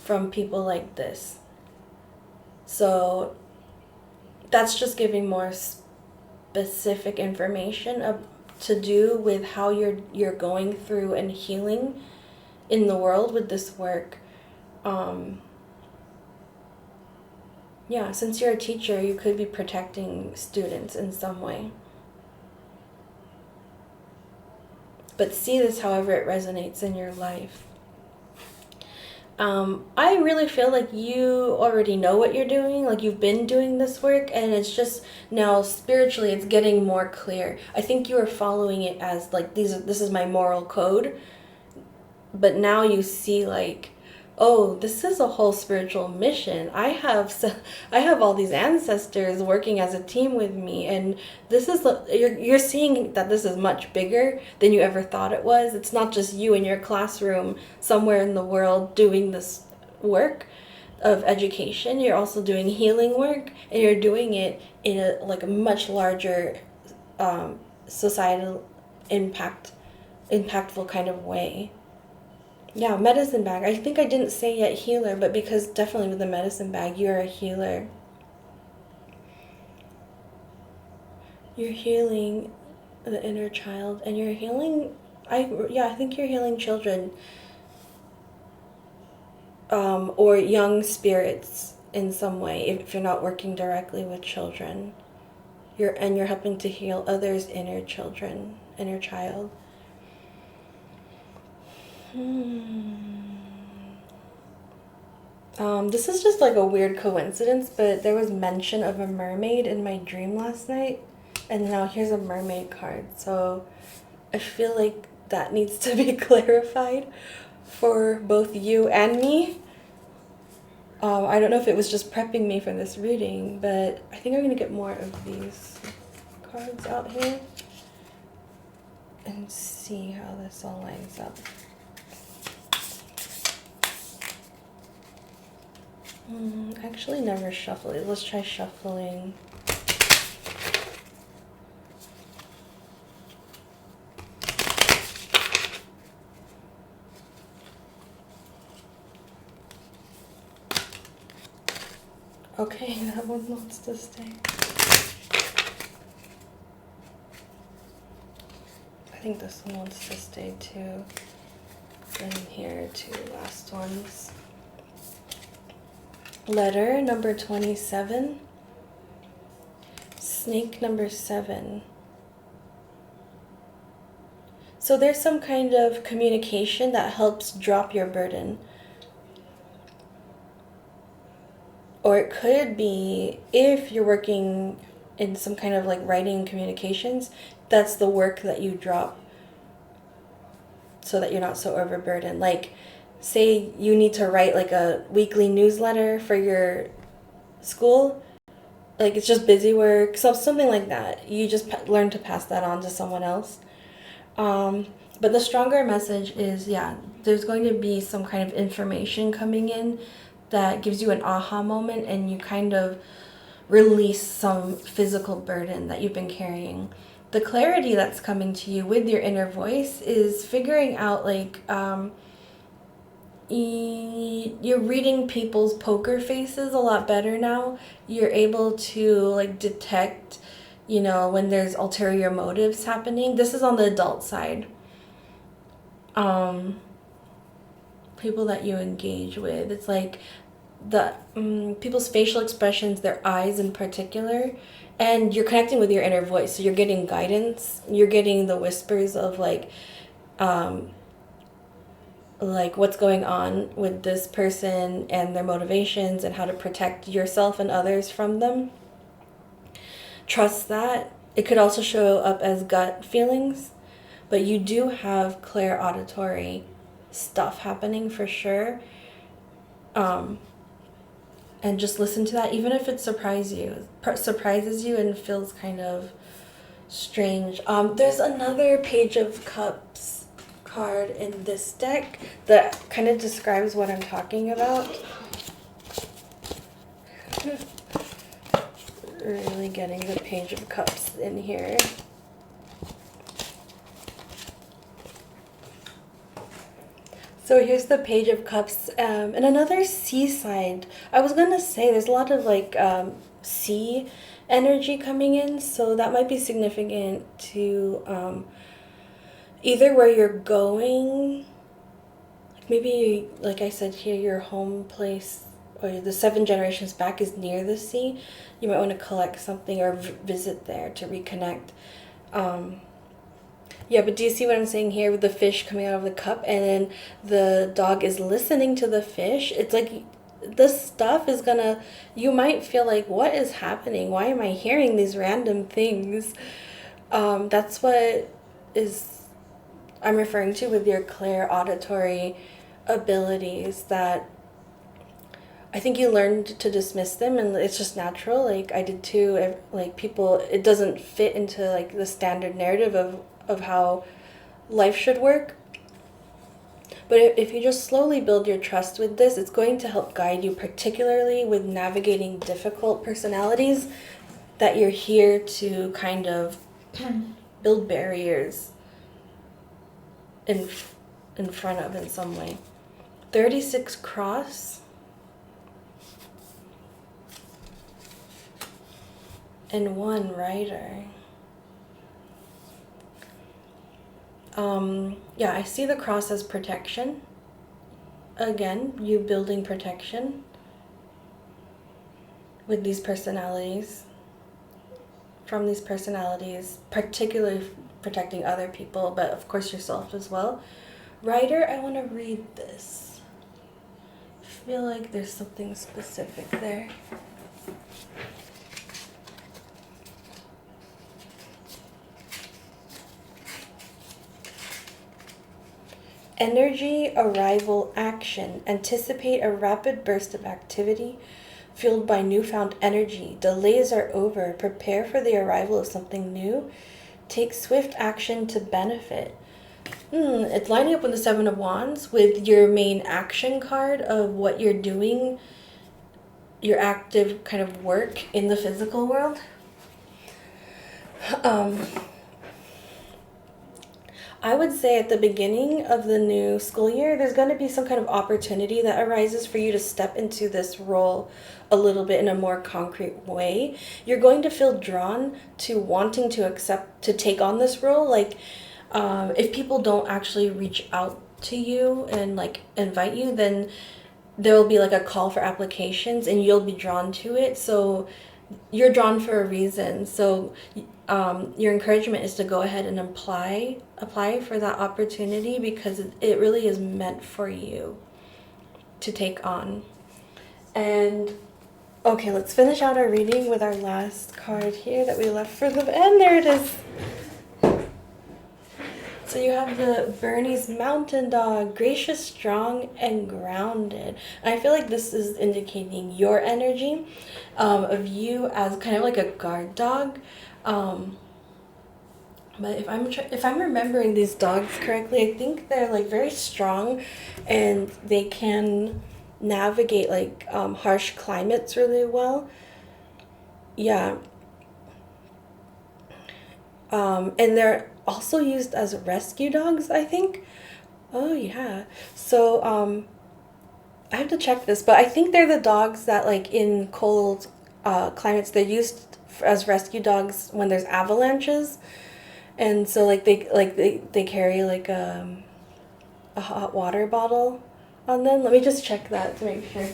Speaker 1: from people like this. So that's just giving more specific information to do with how you're going through and healing in the world with this work. Since you're a teacher, you could be protecting students in some way. But see this however it resonates in your life. I really feel like you already know what you're doing, like you've been doing this work, and it's just now spiritually it's getting more clear. I think you are following it as like this is my moral code, but now you see like, oh, this is a whole spiritual mission. I have all these ancestors working as a team with me, and this is you're seeing that this is much bigger than you ever thought it was. It's not just you in your classroom somewhere in the world doing this work of education. You're also doing healing work, and you're doing it in a much larger societal impactful kind of way. Yeah, medicine bag. I think I didn't say yet healer, but because definitely with the medicine bag, you're a healer. You're healing the inner child, and you're healing, I think you're healing children, or young spirits in some way, if you're not working directly with children. You're helping to heal others' inner child. This is just like a weird coincidence, but there was mention of a mermaid in my dream last night, and now here's a mermaid card. So I feel like that needs to be clarified for both you and me. I don't know if it was just prepping me for this reading, but I think I'm going to get more of these cards out here and see how this all lines up. Actually never shuffle it. Let's try shuffling. Okay, that one wants to stay. I think this one wants to stay too. And here are 2 last ones. Letter number 27. Snake number 7. So there's some kind of communication that helps drop your burden. Or it could be, if you're working in some kind of like writing communications, that's the work that you drop so that you're not so overburdened. Like, say you need to write like a weekly newsletter for your school, like it's just busy work, so something like that. You just learn to pass that on to someone else. But the stronger message is, yeah, there's going to be some kind of information coming in that gives you an aha moment, and you kind of release some physical burden that you've been carrying. The clarity that's coming to you with your inner voice is figuring out, like, you're reading people's poker faces a lot better now. You're able to, like, detect, when there's ulterior motives happening. This is on the adult side. People that you engage with, it's like the people's facial expressions, their eyes in particular, and you're connecting with your inner voice, so you're getting guidance. You're getting the whispers of like what's going on with this person and their motivations and how to protect yourself and others from them. Trust that. It could also show up as gut feelings, but you do have clairauditory stuff happening for sure. And just listen to that, even if it surprises you and feels kind of strange. There's another Page of Cups card in this deck that kind of describes what I'm talking about. Really getting the Page of Cups in here. So here's the Page of Cups, and another seaside. I was gonna say there's a lot of like sea energy coming in, so that might be significant to either where you're going, like maybe like I said here, your home place or the 7 generations back is near the sea. You might want to collect something or visit there to reconnect. Yeah, but do you see what I'm saying here with the fish coming out of the cup and then the dog is listening to the fish? It's like this stuff is gonna, you might feel like, what is happening? Why am I hearing these random things? That's what I'm referring to with your clairauditory abilities, that I think you learned to dismiss them, and it's just natural. Like I did too. Like people, it doesn't fit into like the standard narrative of how life should work. But if you just slowly build your trust with this, it's going to help guide you, particularly with navigating difficult personalities that you're here to kind of build barriers in front of in some way. 36 cross and 1 rider. Yeah, I see the cross as protection. Again, you building protection with these personalities, from these personalities, particularly protecting other people, but of course yourself as well. Rider, I want to read this. I feel like there's something specific there. Energy, arrival, action. Anticipate a rapid burst of activity fueled by newfound energy. Delays are over. Prepare for the arrival of something new. Take swift action to benefit. It's lining up with the 7 of Wands with your main action card of what you're doing your active kind of work in the physical world. I would say at the beginning of the new school year, there's going to be some kind of opportunity that arises for you to step into this role a little bit in a more concrete way. You're going to feel drawn to wanting to take on this role. Like, if people don't actually reach out to you and like invite you, then there will be like a call for applications and you'll be drawn to it. So you're drawn for a reason. So your encouragement is to go ahead and apply for that opportunity, because it really is meant for you to take on. And okay, let's finish out our reading with our last card here that we left for the end. There it is. So you have the Bernese Mountain Dog, gracious, strong, and grounded. And I feel like this is indicating your energy of you as kind of like a guard dog. But if I'm remembering these dogs correctly, I think they're like very strong, and they can navigate like harsh climates really well. Yeah. And they're also used as rescue dogs, I think. Oh yeah. So I have to check this, but I think they're the dogs that like in cold climates they're used as rescue dogs when there's avalanches. And so like they carry like a hot water bottle on them. Let me just check that to make sure.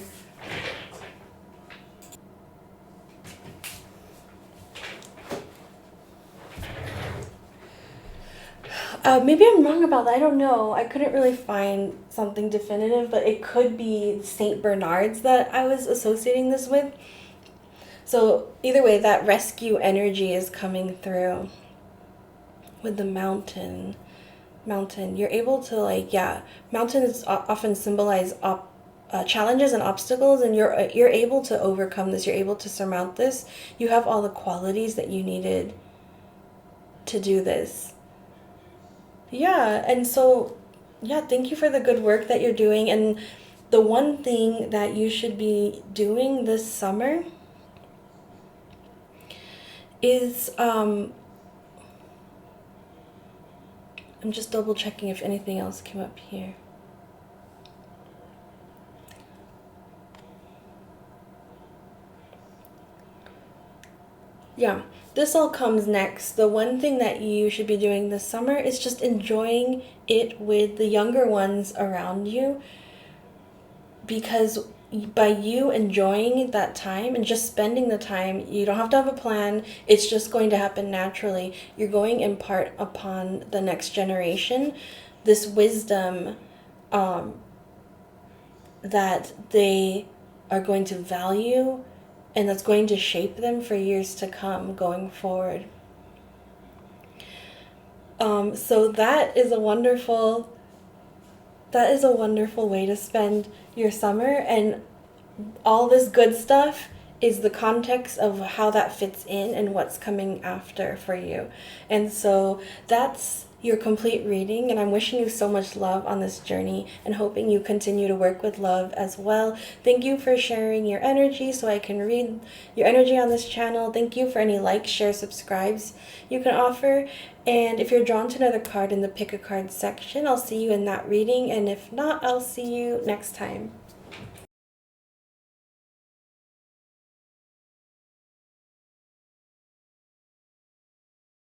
Speaker 1: Maybe I'm wrong about that. I don't know. I couldn't really find something definitive, but it could be Saint Bernards that I was associating this with. So either way, that rescue energy is coming through with the mountain. You're able to like, yeah, mountains often symbolize challenges and obstacles, and you're able to overcome this. You're able to surmount this. You have all the qualities that you needed to do this. Yeah, and so, yeah, thank you for the good work that you're doing. And the one thing that you should be doing this summer is, I'm just double checking if anything else came up here. Yeah, this all comes next. The one thing that you should be doing this summer is just enjoying it with the younger ones around you, because by you enjoying that time and just spending the time, you don't have to have a plan. It's just going to happen naturally. You're going to impart upon the next generation this wisdom that they are going to value, and that's going to shape them for years to come going forward. So that is a wonderful way to spend your summer, and all this good stuff is the context of how that fits in and what's coming after for you. And so that's your complete reading, and I'm wishing you so much love on this journey and hoping you continue to work with love as well. Thank you for sharing your energy so I can read your energy on this channel. Thank you for any likes, shares, subscribes you can offer. And if you're drawn to another card in the pick a card section, I'll see you in that reading, and if not, I'll see you next time.